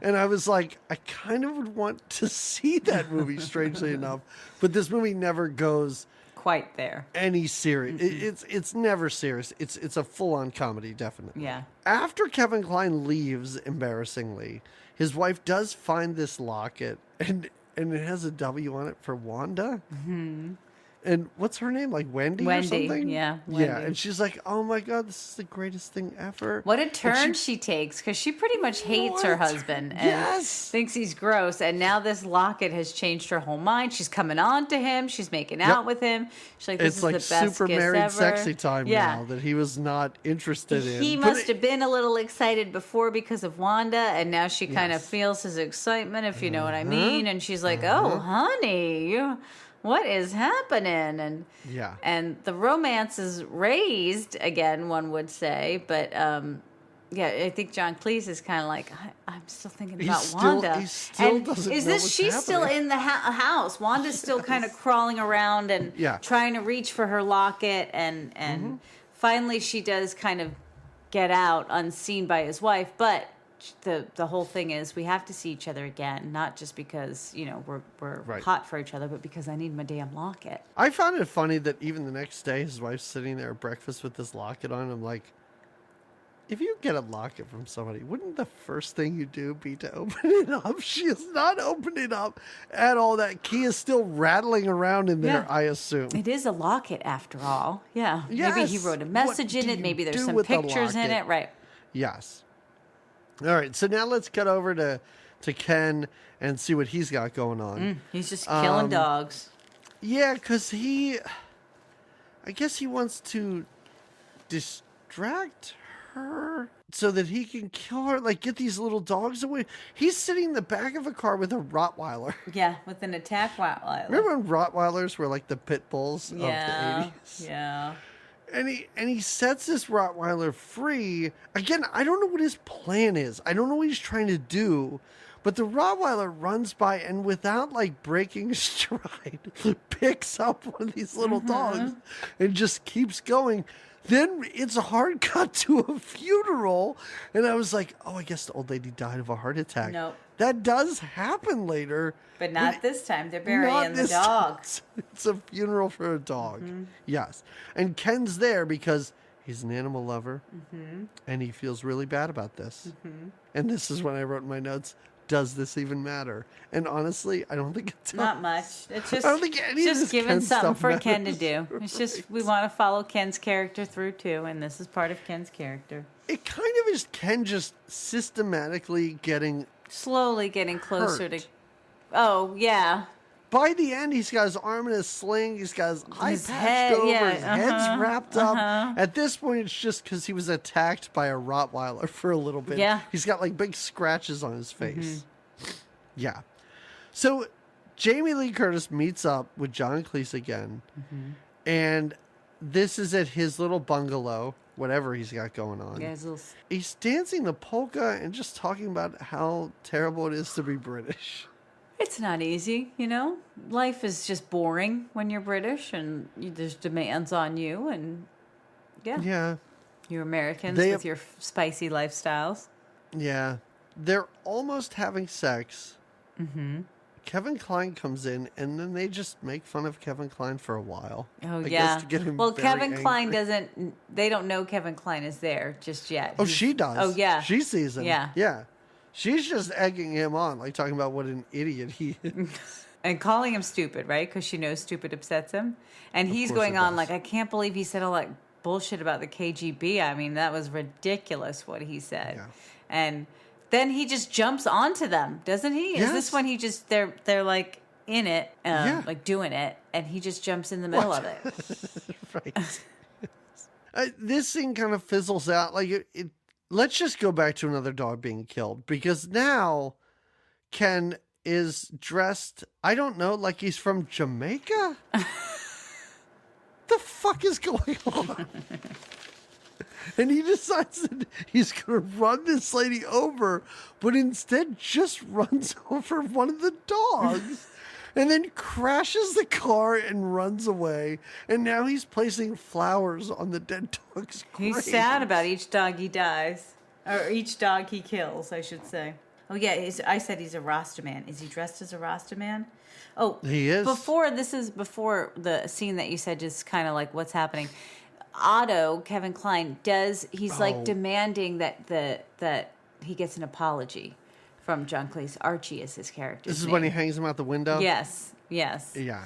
And I was like, I kind of would want to see that movie, strangely enough. But this movie never goes quite there. any serious. It's never serious. It's a full-on comedy, definitely. Yeah. After Kevin Kline leaves, embarrassingly, his wife does find this locket, and it has a W on it for Wanda. Mm-hmm. And what's her name? Like Wendy or something? Yeah. Yeah, Wendy. and she's like, oh my God, this is the greatest thing ever. What a turn she takes, because she pretty much hates her husband and Yes. thinks he's gross. And now this locket has changed her whole mind. She's coming on to him. She's making out with him. She's like, this It's is like the best super kiss married ever. sexy time now that he was not interested in. He But must have been a little excited before because of Wanda, and now she kind of Yes. feels his excitement, if you know what I mean. And she's like, "Oh, honey, what is happening?" And Yeah. and the romance is raised again, one would say, but I think John Cleese is kind of like, I'm still thinking about Wanda. He still and doesn't is know this what's she's still happening. in the house? Wanda's still kind of crawling around and Yeah. trying to reach for her locket, and finally she does kind of get out unseen by his wife, but the whole thing is we have to see each other again, not just because we're Right. hot for each other, but because I need my damn locket. I found it funny that even the next day, his wife's sitting there at breakfast with this locket on. I'm like, if you get a locket from somebody, wouldn't the first thing you do be to open it up? She is not opening it up at all. That key is still rattling around in there, Yeah. I assume. It is a locket after all. Yeah. Maybe he Yes. wrote a message What in do it. you Maybe there's do some with the pictures in locket? it. Right. Yes. All right, so now let's cut over to Ken and see what he's got going on. He's just killing dogs. Yeah, because I guess he wants to distract her so that he can kill her, like get these little dogs away. He's sitting in the back of a car with a Rottweiler. Yeah, with an attack Rottweiler. Remember when Rottweilers were like the pit bulls of the Yeah. 80s? Yeah. And he sets this Rottweiler free. Again, I don't know what his plan is. I don't know what he's trying to do. But the Rottweiler runs by and without like breaking stride, picks up one of these little dogs and just keeps going. Then it's a hard cut to a funeral. And I was like, oh, I guess the old lady died of a heart attack. Nope. That does happen later. But not this time. They're Not burying the this dog. time. It's a funeral for a dog. Yes. And Ken's there because he's an animal lover and he feels really bad about this. And this is when I wrote in my notes, does this even matter? And honestly, I don't think it does. Not much. It's just, I don't think any of just this giving Ken something stuff for Ken to matters. do. It's just we want to follow Ken's character through too, and this is part of Ken's character. It kind of is Ken just systematically getting... Slowly getting closer Hurt. to. Oh yeah. By the end, he's got his arm in a sling. He's got his eye His patched head, over. yeah, His head's wrapped up. uh-huh. At this point, it's just because he was attacked by a Rottweiler for a little bit. Yeah. He's got like big scratches on his face. Yeah. So Jamie Lee Curtis meets up with John Cleese again. And this is at his little bungalow, whatever he's got going on. Yeah, He's dancing the polka and just talking about how terrible it is to be British. it's not easy, you know? Life is just boring when you're British and there's demands on you. And Yeah. you Americans They- with your spicy lifestyles. Yeah. They're almost having sex. Kevin Kline comes in, and then they just make fun of Kevin Kline for a while. Oh, I yeah. guess to get him Well, very Kevin angry. Kline doesn't, they don't know Kevin Kline is there just yet. Oh, she does. Oh, yeah. She sees him. Yeah. Yeah. She's just egging him on, like talking about what an idiot he is. And calling him stupid, right? Because she knows stupid upsets him. And he's course going it on does. like, I can't believe he said all that bullshit about the KGB. I mean, that was ridiculous what he said. Yeah. And then he just jumps onto them, doesn't he? Is this Yes. when he just, they're like in it, like doing it, and he just jumps in the middle of it. Right. This scene kind of fizzles out. Like, let's just go back to another dog being killed, because now Ken is dressed, I don't know, like he's from Jamaica? The fuck is going on? And he decides that he's going to run this lady over, but instead just runs over one of the dogs. And then crashes the car and runs away. And now he's placing flowers on the dead dog's grave. He's sad about each dog he dies. Or each dog he kills, I should say. Oh, yeah, I said he's a Rasta man. Is he dressed as a Rasta man? Oh, He is. Before the scene that you said, just kind of like what's happening. Otto, Kevin Kline, he's like demanding that he gets an apology from John Cleese. Archie is his character. This is when he hangs him out the window? Yes. Yeah. Yeah,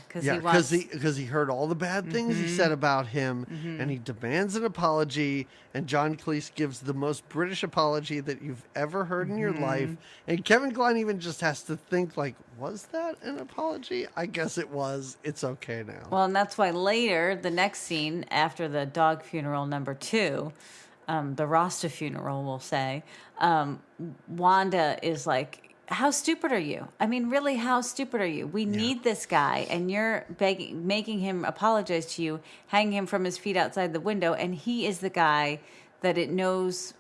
because Yeah, he wants... because he heard all the bad things he said about him, and he demands an apology, and John Cleese gives the most British apology that you've ever heard in your life, and Kevin Kline even just has to think, like, was that an apology? I guess it was. It's okay now. Well, and that's why later, the next scene, after the dog funeral number 2, the Rasta funeral, we'll say, Wanda is like, how stupid are you? I mean, really, how stupid are you? We need this guy, and you're making him apologize to you, hanging him from his feet outside the window, and he is the guy that it knows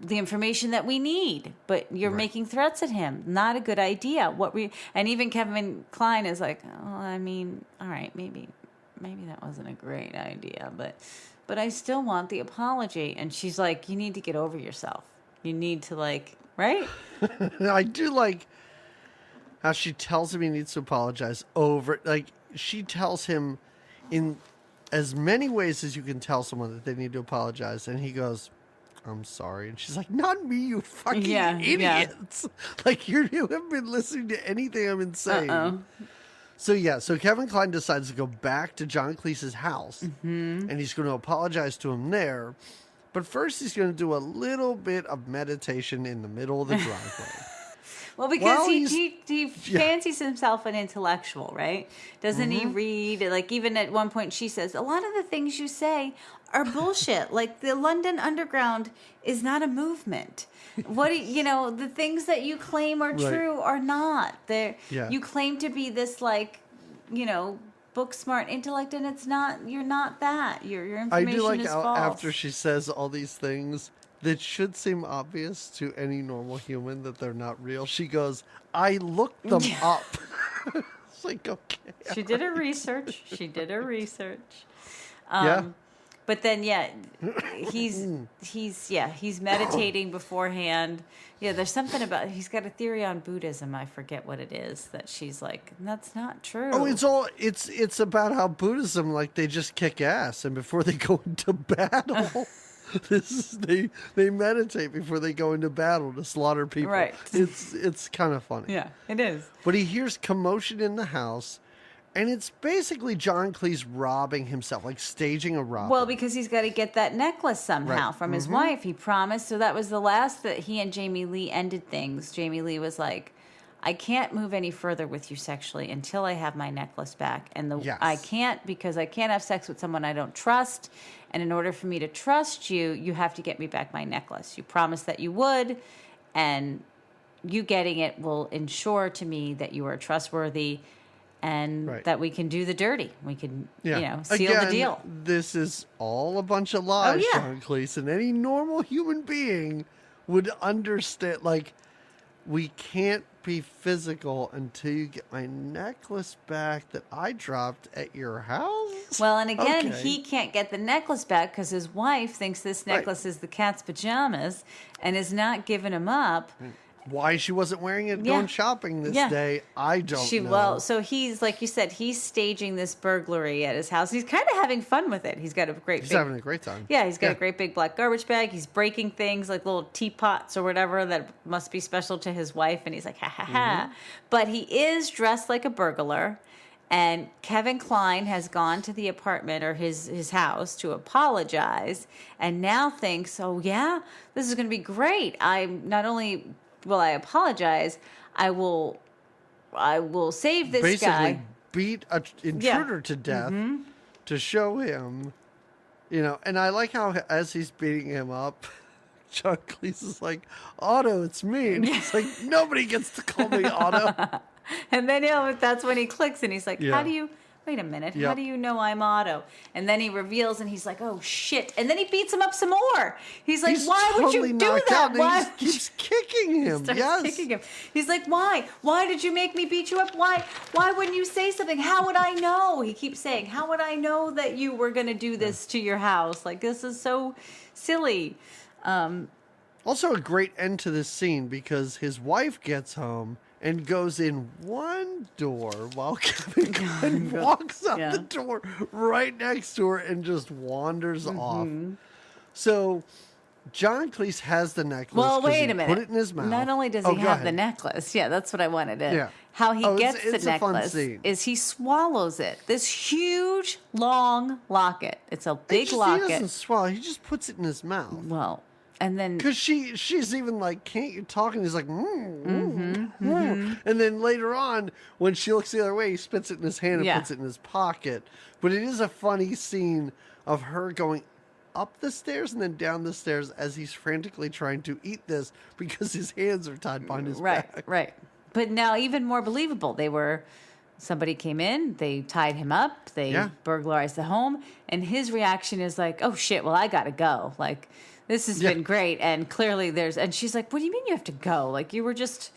the information that we need, but you're making threats at him. Not a good idea. And even Kevin Kline is like, oh, I mean, all right, maybe that wasn't a great idea, but I still want the apology. And she's like, you need to get over yourself. You need to right? I do like how she tells him he needs to apologize over. Like, she tells him in as many ways as you can tell someone that they need to apologize, and he goes, I'm sorry. And she's like, not me, you fucking idiots. Like, you haven't been listening to anything I've been saying. So Kevin Kline decides to go back to John Cleese's house, and he's going to apologize to him there. But first, he's going to do a little bit of meditation in the middle of the driveway. Well, because he fancies himself an intellectual, right? Doesn't he read? Like, even at one point, she says, a lot of the things you say are bullshit. Like, the London Underground is not a movement. The things that you claim are true are not. You claim to be this, book smart intellect, and it's not. You're not that. Your information I do like is how false. after she says all these things that should seem obvious to any normal human that they're not real, she goes, I looked them up. It's like, okay. She did her research. Yeah. But then, he's meditating beforehand. Yeah, there's something about, he's got a theory on Buddhism. I forget what it is that she's like, that's not true. Oh, it's about how Buddhism, like, they just kick ass, and before they go into battle, they meditate before they go into battle to slaughter people. Right. It's kind of funny. Yeah, it is. But he hears commotion in the house, and it's basically John Cleese robbing himself, like staging a robbery. Well, because he's got to get that necklace somehow from his wife. He promised. So that was the last that he and Jamie Lee ended things. Jamie Lee was like, I can't move any further with you sexually until I have my necklace back. And I can't, because I can't have sex with someone I don't trust. And in order for me to trust you, you have to get me back my necklace. You promised that you would, and you getting it will ensure to me that you are trustworthy and Right. that we can do the dirty. We can, Yeah. seal Again, the deal. This is all a bunch of lies, yeah. John Cleese, and any normal human being would understand. Like, we can't be physical until you get my necklace back that I dropped at your house. Well, and again, Okay. he can't get the necklace back because his wife thinks this Right. necklace is the cat's pajamas and is not giving him up. Why she wasn't wearing it Yeah. going shopping this Yeah. day, I don't know. Well, so he's, like you said, he's staging this burglary at his house. He's kind of having fun with it. He's got a great He's big, having a great time. yeah, he's got a great big black garbage bag. He's breaking things like little teapots or whatever that must be special to his wife. And he's like, ha ha ha. But he is dressed like a burglar. And Kevin Kline has gone to the apartment or his house to apologize and now thinks, oh, yeah, this is going to be great. I'm not only will I apologize, I will save this Basically guy. beat an intruder to death to show him, and I like how as he's beating him up, John Cleese is like, Otto, it's me. And he's like, nobody gets to call me Otto. And then that's when he clicks and he's like, Yeah. how do you, wait a minute, how Yep. do you know I'm Otto? And then he reveals and he's like, oh shit. And then he beats him up some more. He's like, He's why would totally you do knocked that? out, and Why? he just keeps kicking him. Starts Yes. kicking him. He's like, why? Why did you make me beat you up? Why wouldn't you say something? How would I know? He keeps saying, how would I know that you were going to do this to your house? Like, this is so silly. Also, a great end to this scene because his wife gets home and goes in one door while Kevin Kline walks out Yeah. the door right next to her and just wanders off. Mm-hmm. So John Cleese has the necklace. Well, 'cause wait he a minute. Put it in his mouth. Not only does Oh, he go have the ahead. necklace, yeah, that's what I wanted to. Yeah. How he Oh, it's- gets it's the a fun necklace scene. is he swallows it. This huge, long locket. It's a big He locket. doesn't swallow. He just puts it in his mouth. Well, and then Because she's even like, can't you talk? And he's like, Mm-hmm, And then later on, when she looks the other way, he spits it in his hand and Yeah. puts it in his pocket. But it is a funny scene of her going up the stairs and then down the stairs as he's frantically trying to eat this because his hands are tied behind his back. Right. But now even more believable. Somebody came in, they tied him up, they Yeah. burglarized the home, and his reaction is like, oh shit, well, I gotta go. Like, this has Yeah. been great. And clearly and she's like, what do you mean you have to go? Like, you were just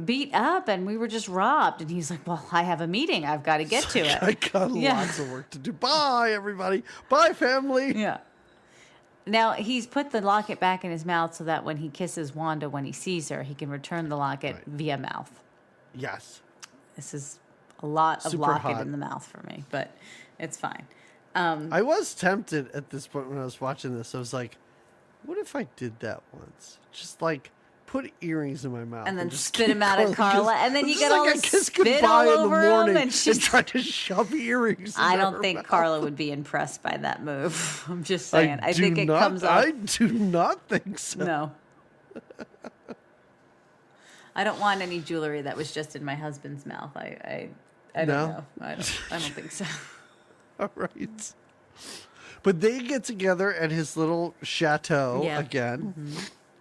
beat up and we were just robbed. And he's like, well, I have a meeting. I've got to get to it. I got Yeah. lots of work to do. Bye, everybody. Bye, family. Yeah. Now, he's put the locket back in his mouth so that when he kisses Wanda, when he sees her, he can return the locket via mouth. Yes. This is a lot of Super locket hot. in the mouth for me, but it's fine. I was tempted at this point when I was watching this. I was like, what if I did that once? Just like put earrings in my mouth And then just spit keep him out at going, Carla, 'cause and then you it's get just all like the I kiss spit goodbye all in over the him, morning and she's- try to shove earrings. I into don't her think mouth. Carla would be impressed by that move. I'm just saying. I do think it not, comes off. I do not think so. No. I don't want any jewelry that was just in my husband's mouth. I don't No? know. I don't think so. All right. But they get together at his little chateau Yeah. again.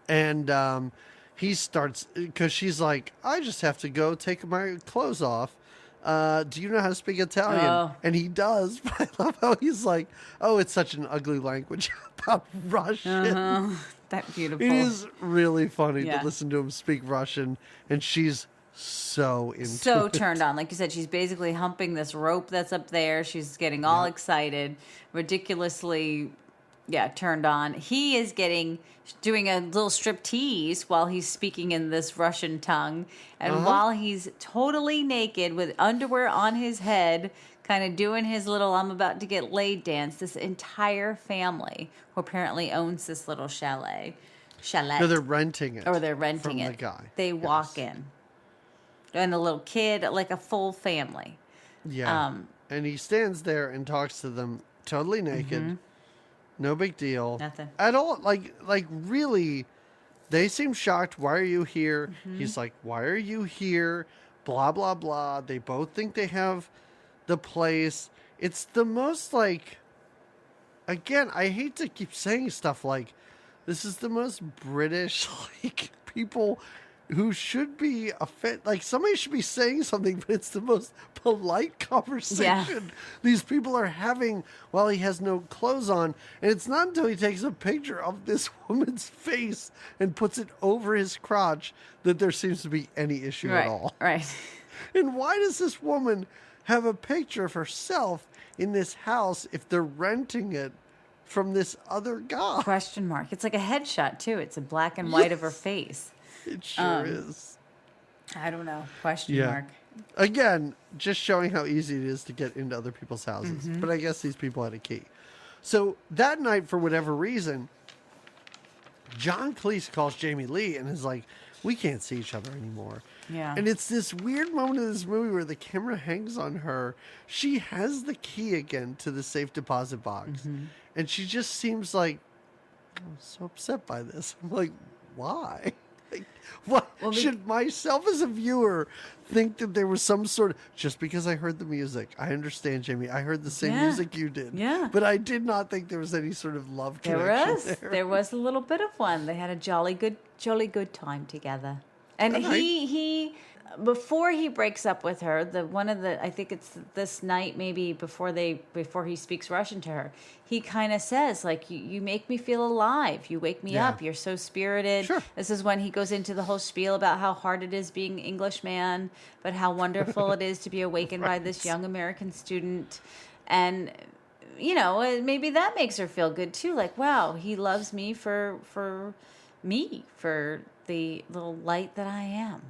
And he starts, because she's like, I just have to go take my clothes off. Do you know how to speak Italian? Oh. And he does. But I love how he's like, oh, it's such an ugly language about Russian. That beautiful. It is really funny Yeah. to listen to him speak Russian. And she's so into So it. turned on. Like you said, she's basically humping this rope that's up there. She's getting all excited, ridiculously, turned on. He is doing a little strip tease while he's speaking in this Russian tongue. And while he's totally naked with underwear on his head, kind of doing his little I'm about to get laid dance, this entire family who apparently owns this little chalet. No, they're renting it. Or they're renting from it. the guy. They Yes. walk in. And a little kid, like a full family. Yeah. And he stands there and talks to them totally naked. No big deal. Nothing. At all. Like really, they seem shocked. Why are you here? He's like, why are you here? Blah, blah, blah. They both think they have the place. It's the most like, again, I hate to keep saying stuff like, this is the most British, like, people who should be like somebody should be saying something, but it's the most polite conversation these people are having while he has no clothes on. And it's not until he takes a picture of this woman's face and puts it over his crotch that there seems to be any issue at all. Right. And why does this woman have a picture of herself in this house if they're renting it from this other guy? Question mark. It's like a headshot too. It's a black and white of her face. It sure is. I don't know. Question mark. Again, just showing how easy it is to get into other people's houses. But I guess these people had a key. So that night, for whatever reason, John Cleese calls Jamie Lee and is like, we can't see each other anymore. Yeah. And it's this weird moment in this movie where the camera hangs on her. She has the key again to the safe deposit box. And she just seems like, I'm so upset by this. I'm like, why? Like, what should myself as a viewer think that there was some sort of, just because I heard the music, I understand, Jamie, I heard the same music you did. Yeah. But I did not think there was any sort of love connection there. There was a little bit of one. They had a jolly good time together. And he before he breaks up with her, I think it's this night maybe before he speaks Russian to her, he kind of says like, you make me feel alive. You wake me up. You're so spirited. Sure. This is when he goes into the whole spiel about how hard it is being Englishman, but how wonderful it is to be awakened by this young American student. And maybe that makes her feel good too. Like, wow, he loves me for the little light that I am.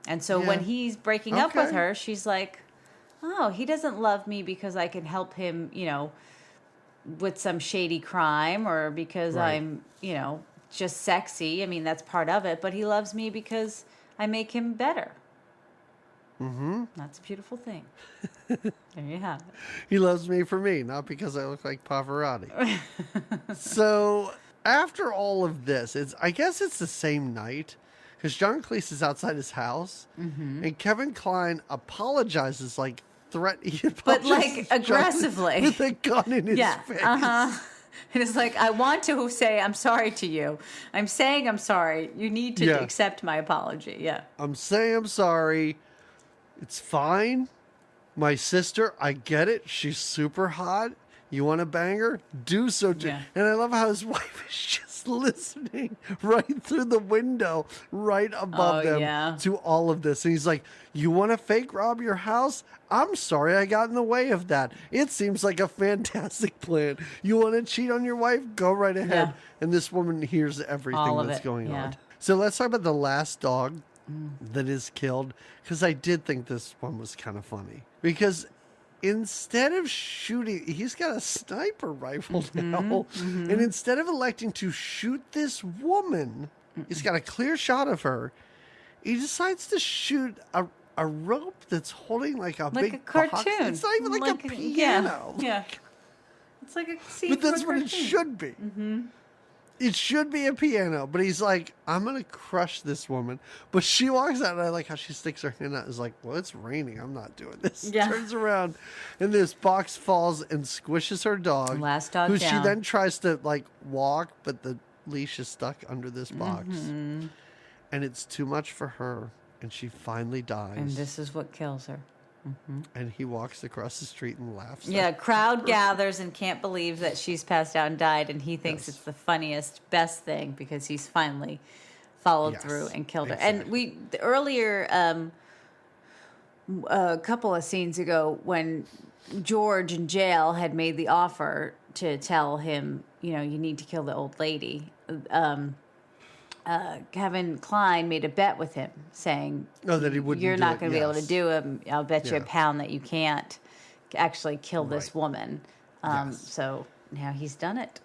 And so when he's breaking up with her, she's like, oh, he doesn't love me because I can help him, with some shady crime or because I'm, just sexy. I mean, that's part of it. But he loves me because I make him better. That's a beautiful thing. There you have it. He loves me for me, not because I look like Pavarotti. So after all of this, I guess it's the same night. Because John Cleese is outside his house, and Kevin Kline apologizes, like but like aggressively, with a gun in his face. And it's like, I want to say I'm sorry to you. I'm saying I'm sorry. You need to accept my apology. Yeah, I'm saying I'm sorry. It's fine. My sister, I get it. She's super hot. You want to bang her? Do so too. Yeah. And I love how his wife is just listening right through the window, right above them to all of this. And he's like, you want to fake rob your house? I'm sorry I got in the way of that. It seems like a fantastic plan. You want to cheat on your wife? Go right ahead. Yeah. And this woman hears everything that's going on. So let's talk about the last dog that is killed, because I did think this one was kind of funny. Because instead of shooting, he's got a sniper rifle now. And instead of electing to shoot this woman, he's got a clear shot of her. He decides to shoot a rope that's holding like a big cartoon. box. It's not even like a piano. Yeah. It's like a scene. But that's what it should be. It should be a piano, but he's like, I'm going to crush this woman. But she walks out, and I like how she sticks her hand out. Is like, well, it's raining. I'm not doing this. Yeah. Turns around, and this box falls and squishes her dog. Last dog who down. She then tries to, like, walk, but the leash is stuck under this box. And it's too much for her, and she finally dies. And this is what kills her. And he walks across the street and laughs. Yeah, crowd gathers and can't believe that she's passed out and died, and he thinks it's the funniest, best thing because he's finally followed through and killed her. And earlier, a couple of scenes ago, when George in jail had made the offer to tell him, you need to kill the old lady, Kevin Kline made a bet with him, saying, that he wouldn't. You're not going to be able to do it. I'll bet you a pound that you can't actually kill this woman. So now he's done it.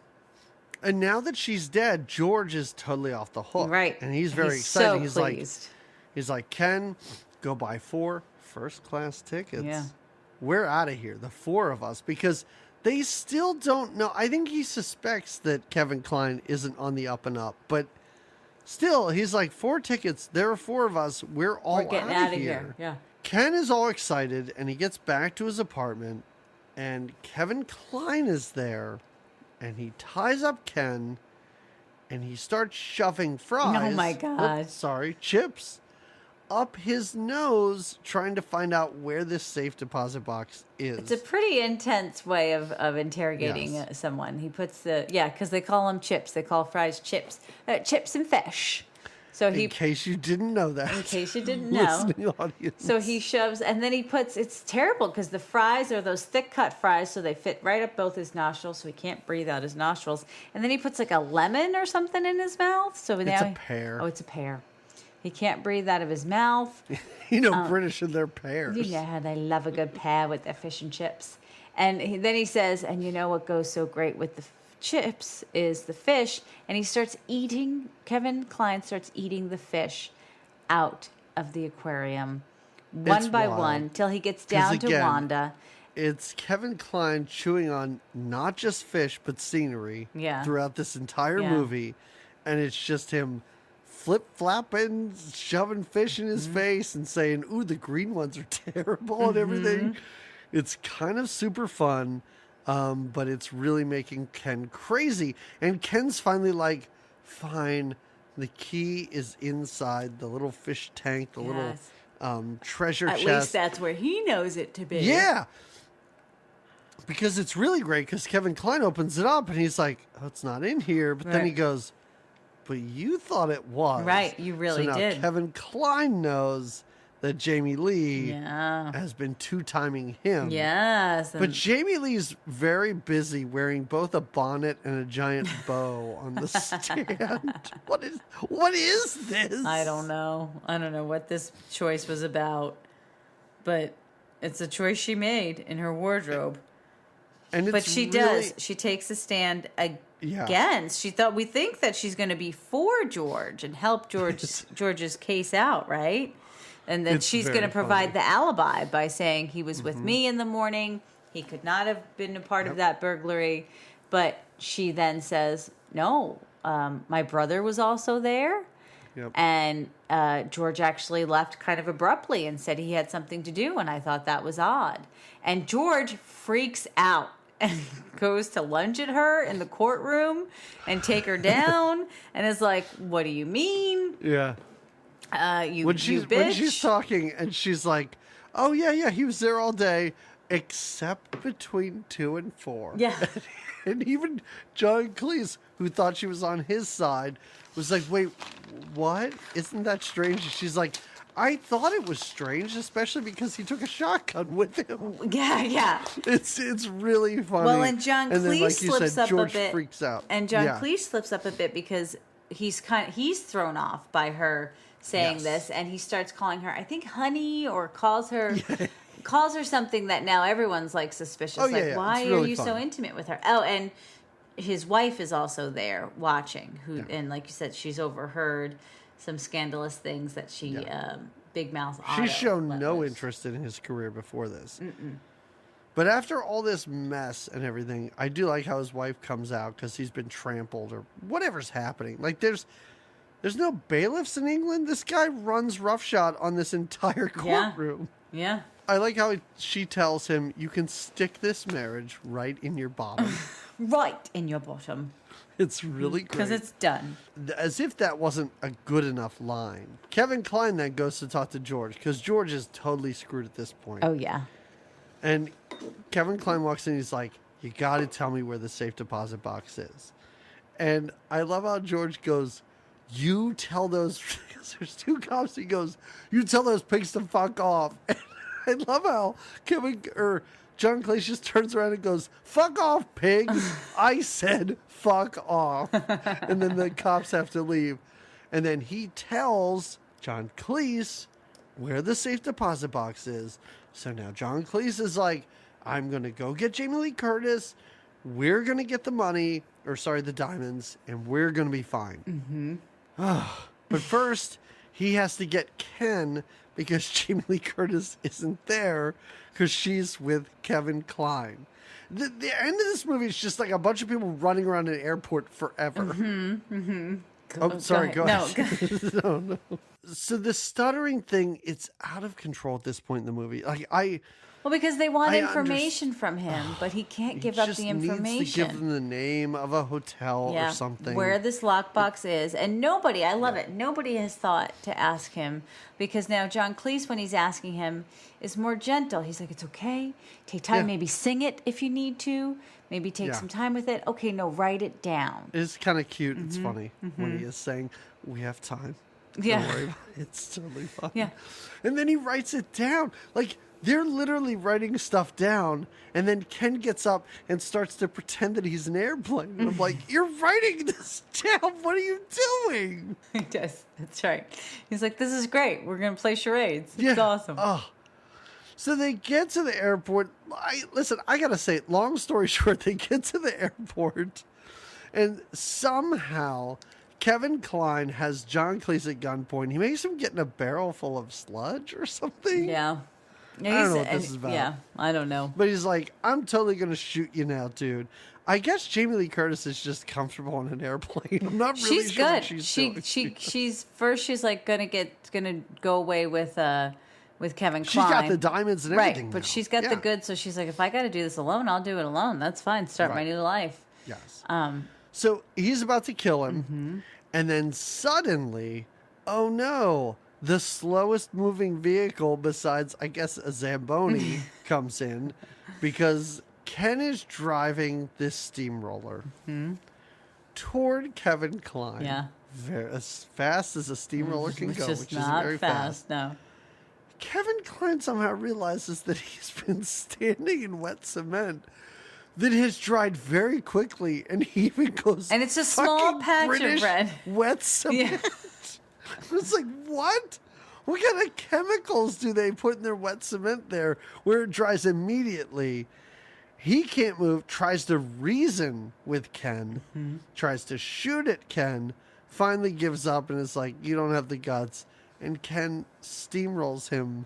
And now that she's dead, George is totally off the hook. Right. And he's very excited. So pleased. He's like, Ken, go buy 4 first-class tickets. Yeah. We're out of here, the 4 of us, because they still don't know. I think he suspects that Kevin Kline isn't on the up and up, but still, he's like, 4 tickets. There are 4 of us. We're getting out of here. Yeah. Ken is all excited, and he gets back to his apartment, and Kevin Kline is there, and he ties up Ken, and he starts shoving fries. Oh my God. Chips up his nose, trying to find out where this safe deposit box is. It's a pretty intense way of interrogating someone. He puts because they call them chips. They call fries chips. Chips and fish. So in case you didn't know that. In case you didn't know. Listening audience. So he shoves, and then he puts, it's terrible because the fries are those thick cut fries, so they fit right up both his nostrils, so he can't breathe out his nostrils. And then he puts like a lemon or something in his mouth. So it's now a pear. Oh, it's a pear. He can't breathe out of his mouth. British and their pears. You know how they love a good pear with their fish and chips. And then he says, and you know what goes so great with the chips is the fish. And he starts eating, Kevin Kline starts eating the fish out of the aquarium one by one till he gets down to Wanda. It's Kevin Kline chewing on not just fish, but scenery throughout this entire movie. And it's just him flip-flapping, shoving fish in his face and saying, ooh, the green ones are terrible and everything. It's kind of super fun, but it's really making Ken crazy. And Ken's finally like, fine, the key is inside the little fish tank, the little treasure chest. At least that's where he knows it to be. Yeah. Because it's really great because Kevin Kline opens it up and he's like, oh, it's not in here. But then he goes, but you thought it was. Right, you really so now did. Kevin Kline knows that Jamie Lee has been two-timing him. Yes. But Jamie Lee's very busy wearing both a bonnet and a giant bow on the stand. What is this? I don't know. I don't know what this choice was about. But it's a choice she made in her wardrobe. But she does. She takes a stand against. We think that she's going to be for George and help George's case out, right? And then she's going to provide the alibi by saying he was with me in the morning. He could not have been a part of that burglary. But she then says, no, my brother was also there. Yep. And George actually left kind of abruptly and said he had something to do. And I thought that was odd. And George freaks out and goes to lunge at her in the courtroom and take her down and is like, what do you mean? Yeah. When she's talking and she's like, oh, yeah, he was there all day except between 2 and 4. Yeah. And even John Cleese, who thought she was on his side, was like, wait, what? Isn't that strange? And she's like, I thought it was strange, especially because he took a shotgun with him. Yeah. It's really funny. Well, and John Cleese slips up George a bit. Freaks out. And John Cleese slips up a bit because he's thrown off by her saying this, and he starts calling her, I think, honey, or calls her something that now everyone's like suspicious. Why are you so intimate with her? Oh, and his wife is also there watching. And like you said, she's overheard some scandalous things that she big mouth. She's shown no interest in his career before this. But after all this mess and everything, I do like how his wife comes out because he's been trampled or whatever's happening. Like there's no bailiffs in England. This guy runs roughshod on this entire courtroom. Yeah. I like how she tells him, you can stick this marriage right in your bottom. Right in your bottom. It's really great. Because it's done. As if that wasn't a good enough line. Kevin Kline then goes to talk to George because George is totally screwed at this point. Oh, yeah. And Kevin Kline walks in. He's like, you got to tell me where the safe deposit box is. And I love how George goes, you tell those, there's 2 cops. He goes, you tell those pigs to fuck off. And I love how John Cleese just turns around and goes, fuck off, pigs. I said fuck off. And then the cops have to leave. And then he tells John Cleese where the safe deposit box is. So now John Cleese is like, I'm going to go get Jamie Lee Curtis. We're going to get the money, the diamonds, and we're going to be fine. But first, he has to get Ken because Jamie Lee Curtis isn't there because she's with Kevin Kline. The end of this movie is just like a bunch of people running around an airport forever. Oh, sorry, go ahead. No. So the stuttering thing, it's out of control at this point in the movie. Like Well, because they want I information from him, but he can't give up the information. Needs to give them the name of a hotel or something. Where this lockbox is. And nobody, I love it, nobody has thought to ask him, because now John Cleese, when he's asking him, is more gentle. He's like, it's okay. Take time. Maybe sing it if you need to. Maybe take some time with it. Okay, no, write it down. It's kind of cute. It's funny when he is saying, we have time. Yeah. Don't worry about it. It's totally fun. Yeah. And then he writes it down. Like, they're literally writing stuff down, and then Ken gets up and starts to pretend that he's an airplane. And I'm like, you're writing this down. What are you doing? He does. That's right. He's like, this is great. We're going to play charades. It's awesome. Oh. So they get to the airport. Listen, I got to say, long story short, they get to the airport, and somehow Kevin Kline has John Cleese at gunpoint. He makes him get in a barrel full of sludge or something. Yeah. I don't know what this is about. Yeah, I don't know. But he's like, I'm totally going to shoot you now, dude. I guess Jamie Lee Curtis is just comfortable on an airplane. I'm not really she's sure good. what she's doing. She's like gonna go away with Kevin Kline. She's got the diamonds and everything. Right, but now. she's got the goods, so she's like, if I got to do this alone, I'll do it alone. That's fine. Start my new life. Yes. So he's about to kill him, and then suddenly, oh no, the slowest moving vehicle besides, I guess, a Zamboni comes in, because Ken is driving this steamroller toward Kevin Kline. Yeah. As fast as a steamroller can go, which isn't very fast. No. Kevin Kline somehow realizes that he's been standing in wet cement that has dried very quickly, and he even goes, and it's a small fucking patch British of red. Wet cement. It's like, what? What kind of chemicals do they put in their wet cement there where it dries immediately? He can't move, tries to reason with Ken, tries to shoot at Ken, finally gives up and is like, you don't have the guts. And Ken steamrolls him.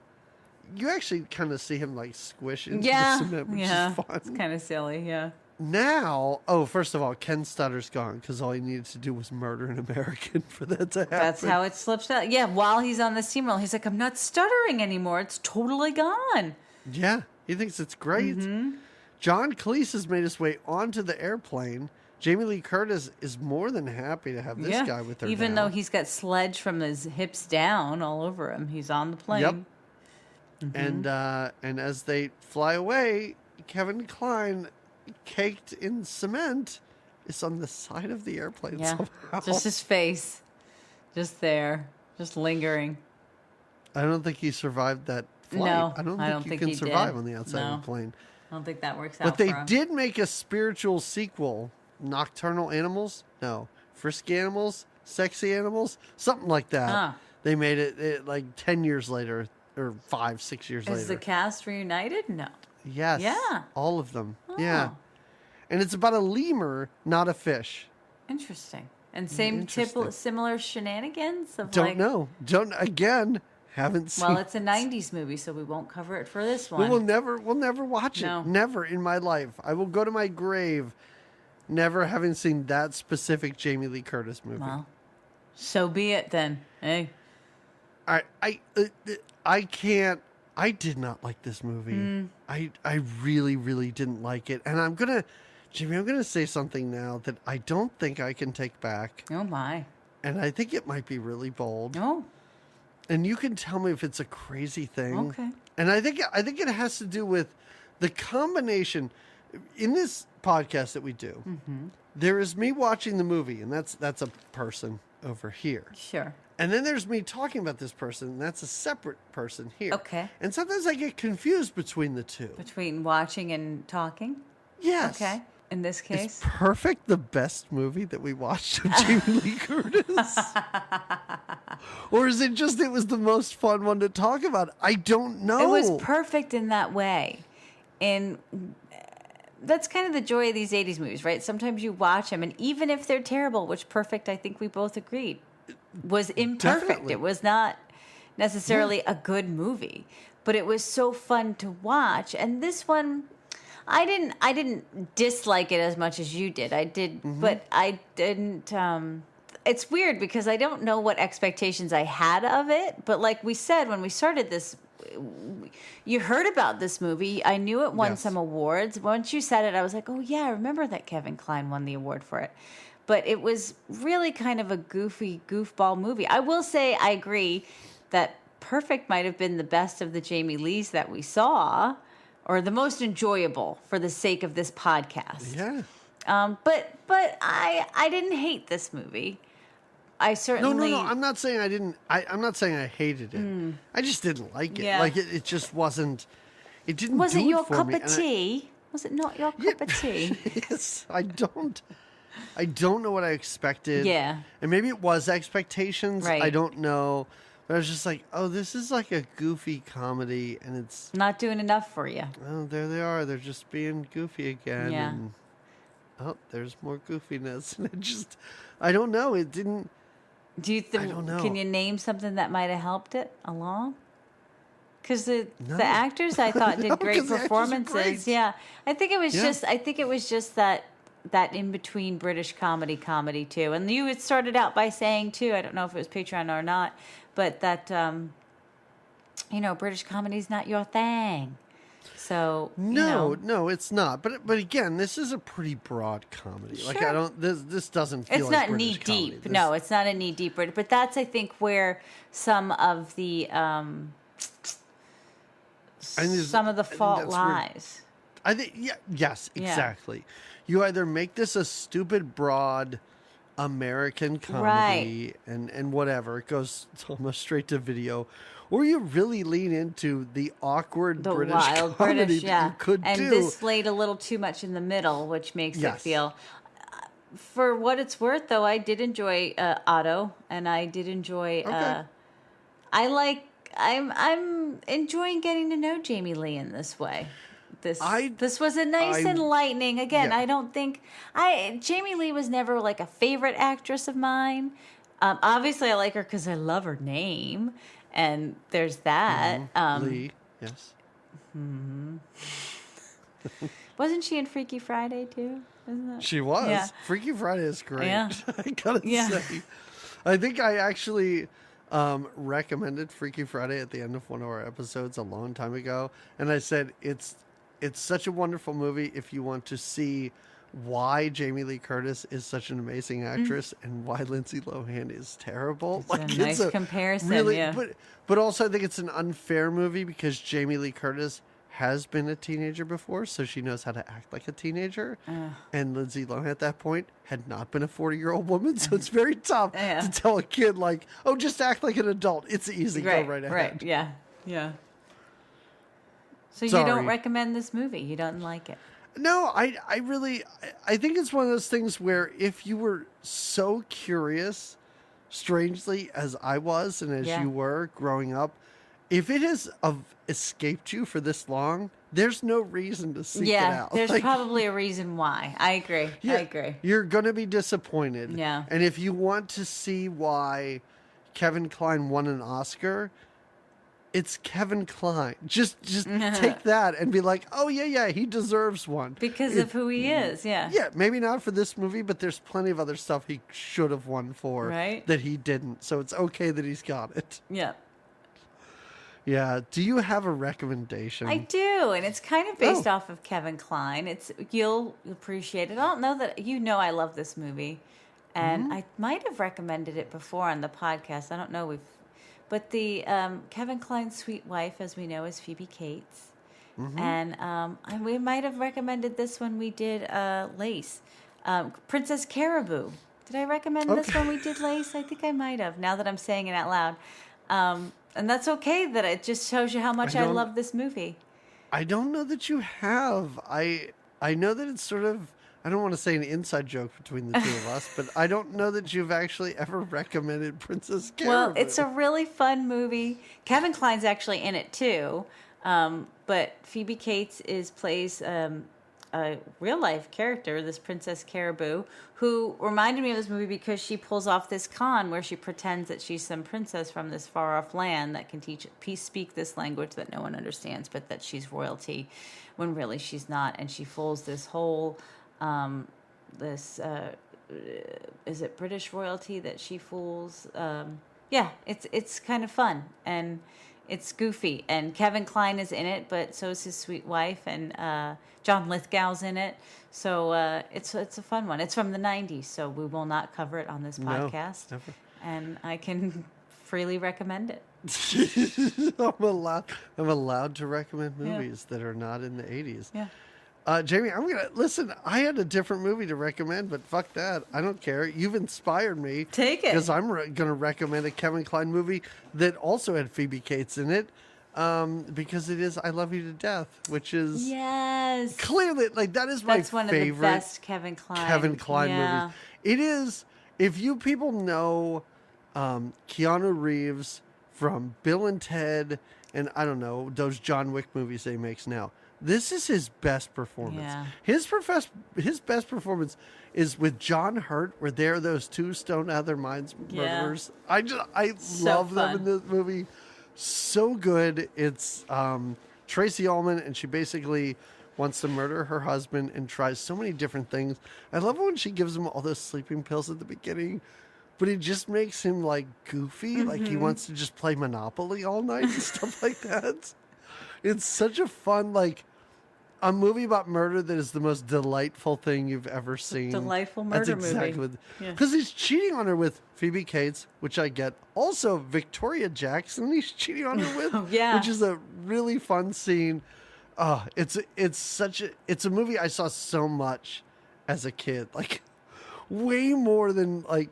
You actually kind of see him like squish into the cement, which is fun. It's kind of silly, yeah. Now, first of all, Ken Stutter's gone because all he needed to do was murder an American for that to happen. That's how it slips out. Yeah, while he's on the steamroller, he's like, I'm not stuttering anymore. It's totally gone. Yeah, he thinks it's great. John Cleese has made his way onto the airplane. Jamie Lee Curtis is more than happy to have this guy with her even now. though he's got sledge from his hips down all over him. He's on the plane. Yep. And as they fly away, Kevin Kline, caked in cement, is on the side of the airplane somehow. Just his face. Just there. Just lingering. I don't think he survived that flight. No, I don't think you can he survive did. on the outside of the plane. I don't think that works out But they for him. did make a spiritual sequel, Nocturnal Animals? No. Frisky Animals? Sexy Animals? Something like that. Ah. They made it like 10 years later, or 5-6 years later. Is the cast reunited? No. Yes. Yeah. All of them. Oh. Yeah. And it's about a lemur, not a fish. Interesting. And similar shenanigans of Don't know. Haven't seen. Well, it's a 90s movie, so we won't cover it for this one. We'll never watch it. No. Never in my life. I will go to my grave never having seen that specific Jamie Lee Curtis movie. Well, so be it then. Hey. I can't. I did not like this movie. I really, really didn't like it. And Jimmy, I'm gonna say something now that I don't think I can take back. Oh my. And I think it might be really bold. Oh. And you can tell me if it's a crazy thing. Okay. And I think it has to do with the combination in this podcast that we do. There is me watching the movie, and that's a person over here. Sure. And then there's me talking about this person, and that's a separate person here. Okay. And sometimes I get confused between the two. Between watching and talking? Yes. Okay. In this case? Is Perfect the best movie that we watched of Jamie Lee Curtis? Or is it just it was the most fun one to talk about? I don't know. It was perfect in that way. And that's kind of the joy of these 80s movies, right? Sometimes you watch them, and even if they're terrible, which Perfect, I think we both agreed, was imperfect. Definitely. It was not necessarily a good movie, but it was so fun to watch. And this one, I didn't dislike it as much as you did. I did, but I didn't. It's weird because I don't know what expectations I had of it. But like we said when we started this you heard about this movie. I knew it won Yes. some awards. Once you said it, I was like, oh yeah, I remember that Kevin Kline won the award for it. But it was really kind of a goofball movie. I will say I agree that Perfect might have been the best of the Jamie Lees that we saw, or the most enjoyable for the sake of this podcast. Yeah. But I didn't hate this movie. I certainly No. I'm not saying I didn't. I'm not saying I hated it. I just didn't like it. Yeah. Like it just wasn't. It didn't. Was do it your for cup me. of tea? Was it not your cup of tea? Yes, I don't know what I expected. Yeah. And maybe it was expectations. Right. I don't know. But I was just like, oh, this is like a goofy comedy, and it's Not doing enough for you. oh, there they are. They're just being goofy again. Yeah. And, oh, there's more goofiness, and it just, I don't know. It didn't. Do you think? I don't know. Can you name something that might have helped it along? Because No. the actors I thought did No, great 'cause the actors are performances. great. Yeah, I think it was Yeah. just that in between British comedy too. And you had started out by saying too, I don't know if it was Patreon or not, but that British comedy's not your thing. So No, it's not. But again, this is a pretty broad comedy. Like Sure. I don't. This doesn't feel It's like not British knee comedy. deep. This- No, it's not a knee deep. But that's I think where some of the there's- some of the I think fault that's where- lies. I think yes, Yeah. exactly. You either make this a stupid broad American comedy and whatever, it goes almost straight to video, or you really lean into the awkward The British wild comedy British, that yeah. you could and do. this laid a little too much in the middle, which makes it Yes. feel. For what it's worth, though, I did enjoy Otto, and I did enjoy. Okay. I'm enjoying getting to know Jamie Lee in this way. This was a nice I- enlightening. Again, yeah. I don't think Jamie Lee was never like a favorite actress of mine. Obviously, I like her because I love her name, and there's that. Lee, yes. Wasn't she in Freaky Friday too? Isn't that? She was. Yeah. Freaky Friday is great. Yeah. I gotta Yeah. say. I think I actually recommended Freaky Friday at the end of one of our episodes a long time ago. And I said, it's such a wonderful movie if you want to see why Jamie Lee Curtis is such an amazing actress and why Lindsay Lohan is terrible. It's a nice comparison, yeah. But also I think it's an unfair movie because Jamie Lee Curtis has been a teenager before, so she knows how to act like a teenager. And Lindsay Lohan at that point had not been a 40-year-old woman, so it's very tough Yeah. to tell a kid like, oh, just act like an adult. It's easy. Go right ahead. Right, yeah. So you Sorry. don't recommend this movie? You don't like it? No, I think it's one of those things where if you were so curious, strangely as I was and as Yeah. you were growing up, if it has escaped you for this long, there's no reason to seek it out. There's Like, probably a reason why. I agree. yeah, I agree. You're going to be disappointed. Yeah. And if you want to see why Kevin Kline won an Oscar, it's Kevin Kline. Just take that and be like, oh, yeah, he deserves one. Because of who he is, yeah. Yeah, maybe not for this movie, but there's plenty of other stuff he should have won for Right. that he didn't. So it's okay that he's got it. Yeah. Yeah. Do you have a recommendation? I do, and it's kind of based Oh. off of Kevin Kline. You'll appreciate it. I don't know that I love this movie, and Mm-hmm. I might have recommended it before on the podcast. I don't know but the Kevin Kline's sweet wife, as we know, is Phoebe Cates, Mm-hmm. and we might have recommended this when we did Lace, Princess Caribou. Did I recommend this when we did Lace? I think I might have. Now that I'm saying it out loud. And that's okay. That it just shows you how much I love this movie. I don't know that you have. I know that it's sort of, I don't want to say an inside joke between the two of us, but I don't know that you've actually ever recommended Princess Caribou. Well, it's a really fun movie. Kevin Kline's actually in it too, but Phoebe Cates plays a real life character, this Princess Caribou, who reminded me of this movie because she pulls off this con where she pretends that she's some princess from this far off land that can speak this language that no one understands, but that she's royalty, when really she's not. And she fools this whole is it British royalty that she fools? Yeah, it's kind of fun, and It's goofy, and Kevin Kline is in it, but so is his sweet wife, and John Lithgow's in it. So it's a fun one. It's from the 90s, so we will not cover it on this podcast. Never. And I can freely recommend it. I'm allowed to recommend movies that are not in the 80s. Yeah. Jamie, I'm gonna listen. I had a different movie to recommend, but fuck that. I don't care. You've inspired me. Take it. Because I'm gonna recommend a Kevin Kline movie that also had Phoebe Cates in it. Because it is "I Love You to Death," which is clearly like that is my That's one favorite of the best Kevin Kline movies. It is. If you people know Keanu Reeves from Bill and Ted, and I don't know those John Wick movies he makes now. This is his best performance. Yeah. His best performance is with John Hurt, where they're those two stoned out of their minds murderers. I love them in this movie. So good. It's Tracy Ullman, and she basically wants to murder her husband and tries so many different things. I love when she gives him all those sleeping pills at the beginning, but it just makes him like goofy, like he wants to just play Monopoly all night and stuff like that. It's such a fun, like, a movie about murder that is the most delightful thing you've ever seen. Delightful murder That's exactly movie. Because he's cheating on her with Phoebe Cates, which I get. Also, Victoria Jackson he's cheating on her with, which is a really fun scene. It's a movie I saw so much as a kid, like way more than like.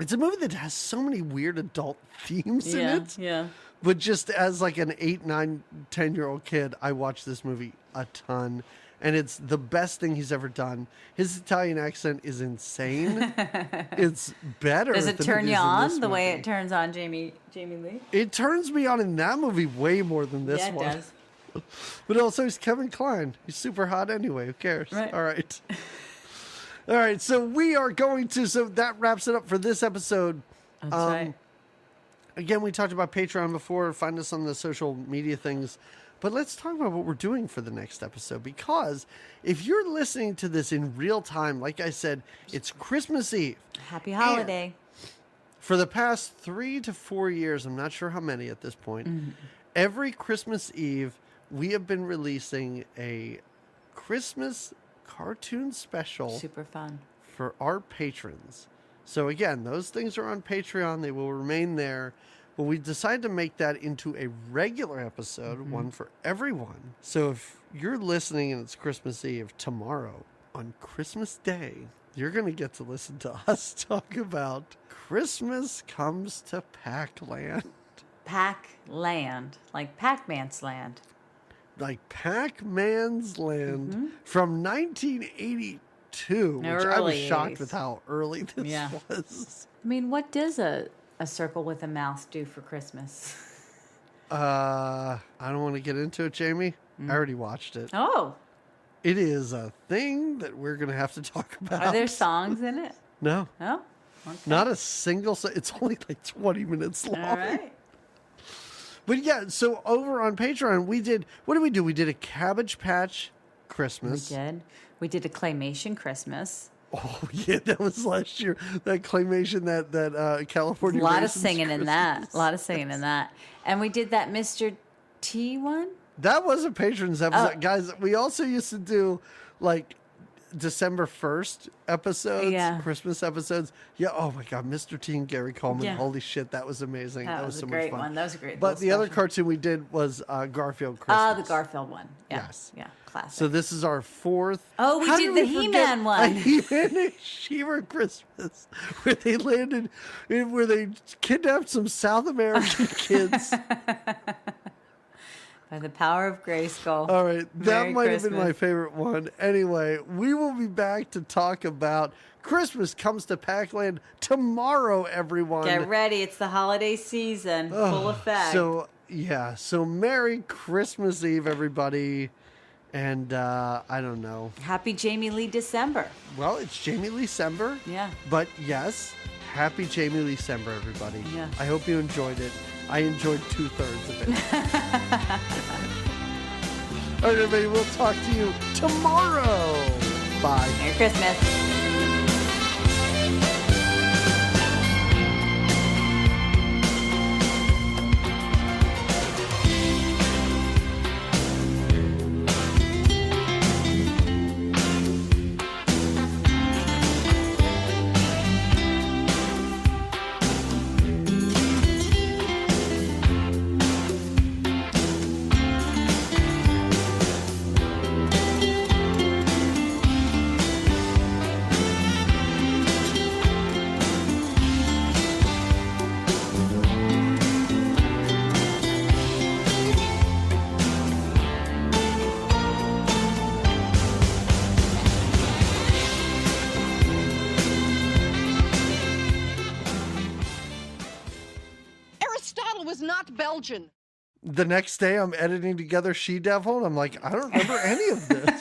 It's a movie that has so many weird adult themes in it. Yeah. But just as like an 8, 9, 10-year-old kid, I watched this movie a ton. And it's the best thing he's ever done. His Italian accent is insane. It's better. Does it than turn it you is in on this the way movie. it turns on Jamie Lee? It turns me on in that movie way more than this one. Yeah, it does. But also, he's Kevin Kline. He's super hot anyway. Who cares? Right. All right. All right. So we are going to. So that wraps it up for this episode. That's right. Again, we talked about Patreon before. Find us on the social media things. But let's talk about what we're doing for the next episode. Because if you're listening to this in real time, like I said, it's Christmas Eve. Happy holiday. And for the past 3 to 4 years, I'm not sure how many at this point, every Christmas Eve, we have been releasing a Christmas cartoon special. Super fun. For our patrons. So again, those things are on Patreon. They will remain there. But we decided to make that into a regular episode, one for everyone. So if you're listening and it's Christmas Eve tomorrow, on Christmas Day, you're going to get to listen to us talk about Christmas Comes to Pac-Land. Pac-Land. Like Pac-Man's Land. Like Pac-Man's Land from 1982. Which I was shocked with how early this was. I mean, what does a circle with a mouth do for Christmas? I don't want to get into it, Jamie. I already watched it. Oh. It is a thing that we're going to have to talk about. Are there songs in it? No. Oh. Okay. Not a single song. It's only like 20 minutes long. All right. But yeah, so over on Patreon, we did, what did we do? We did a Cabbage Patch Christmas. We did. We did a claymation Christmas. Oh, yeah, that was last year. That claymation, that California A lot of Raisins singing in Christmas. that. A lot of singing in that. And we did that Mr. T one. That was a patrons episode. Guys, we also used to do like December 1st episodes, Christmas episodes. Yeah, oh my God, Mr. T and Gary Coleman. Yeah. Holy shit, that was amazing. That was so a much great fun. one. That was a great But little the other special. cartoon we did was Garfield Christmas. The Garfield one. Yeah. Yes. Yeah, classic. So this is our fourth. Oh, we How did did the we He-Man forget one. A He-Man and She-Ra Christmas, where they landed, where they kidnapped some South American kids. By the power of Grayskull. All right, that Merry might have been Christmas. my favorite one. Anyway, we will be back to talk about Christmas Comes to Pac-Land tomorrow, everyone. Get ready. It's the holiday season. Full effect. So, yeah. So, Merry Christmas Eve, everybody. And, I don't know. Happy Jamie Lee December. Well, it's Jamie Lee December. Yeah. But, yes, happy Jamie Lee December, everybody. Yeah. I hope you enjoyed it. I enjoyed 2/3 of it. All right, everybody. We'll talk to you tomorrow. Bye. Merry Christmas. She-Devil was not Belgian. The next day I'm editing together She-Devil, and I'm like, I don't remember any of this.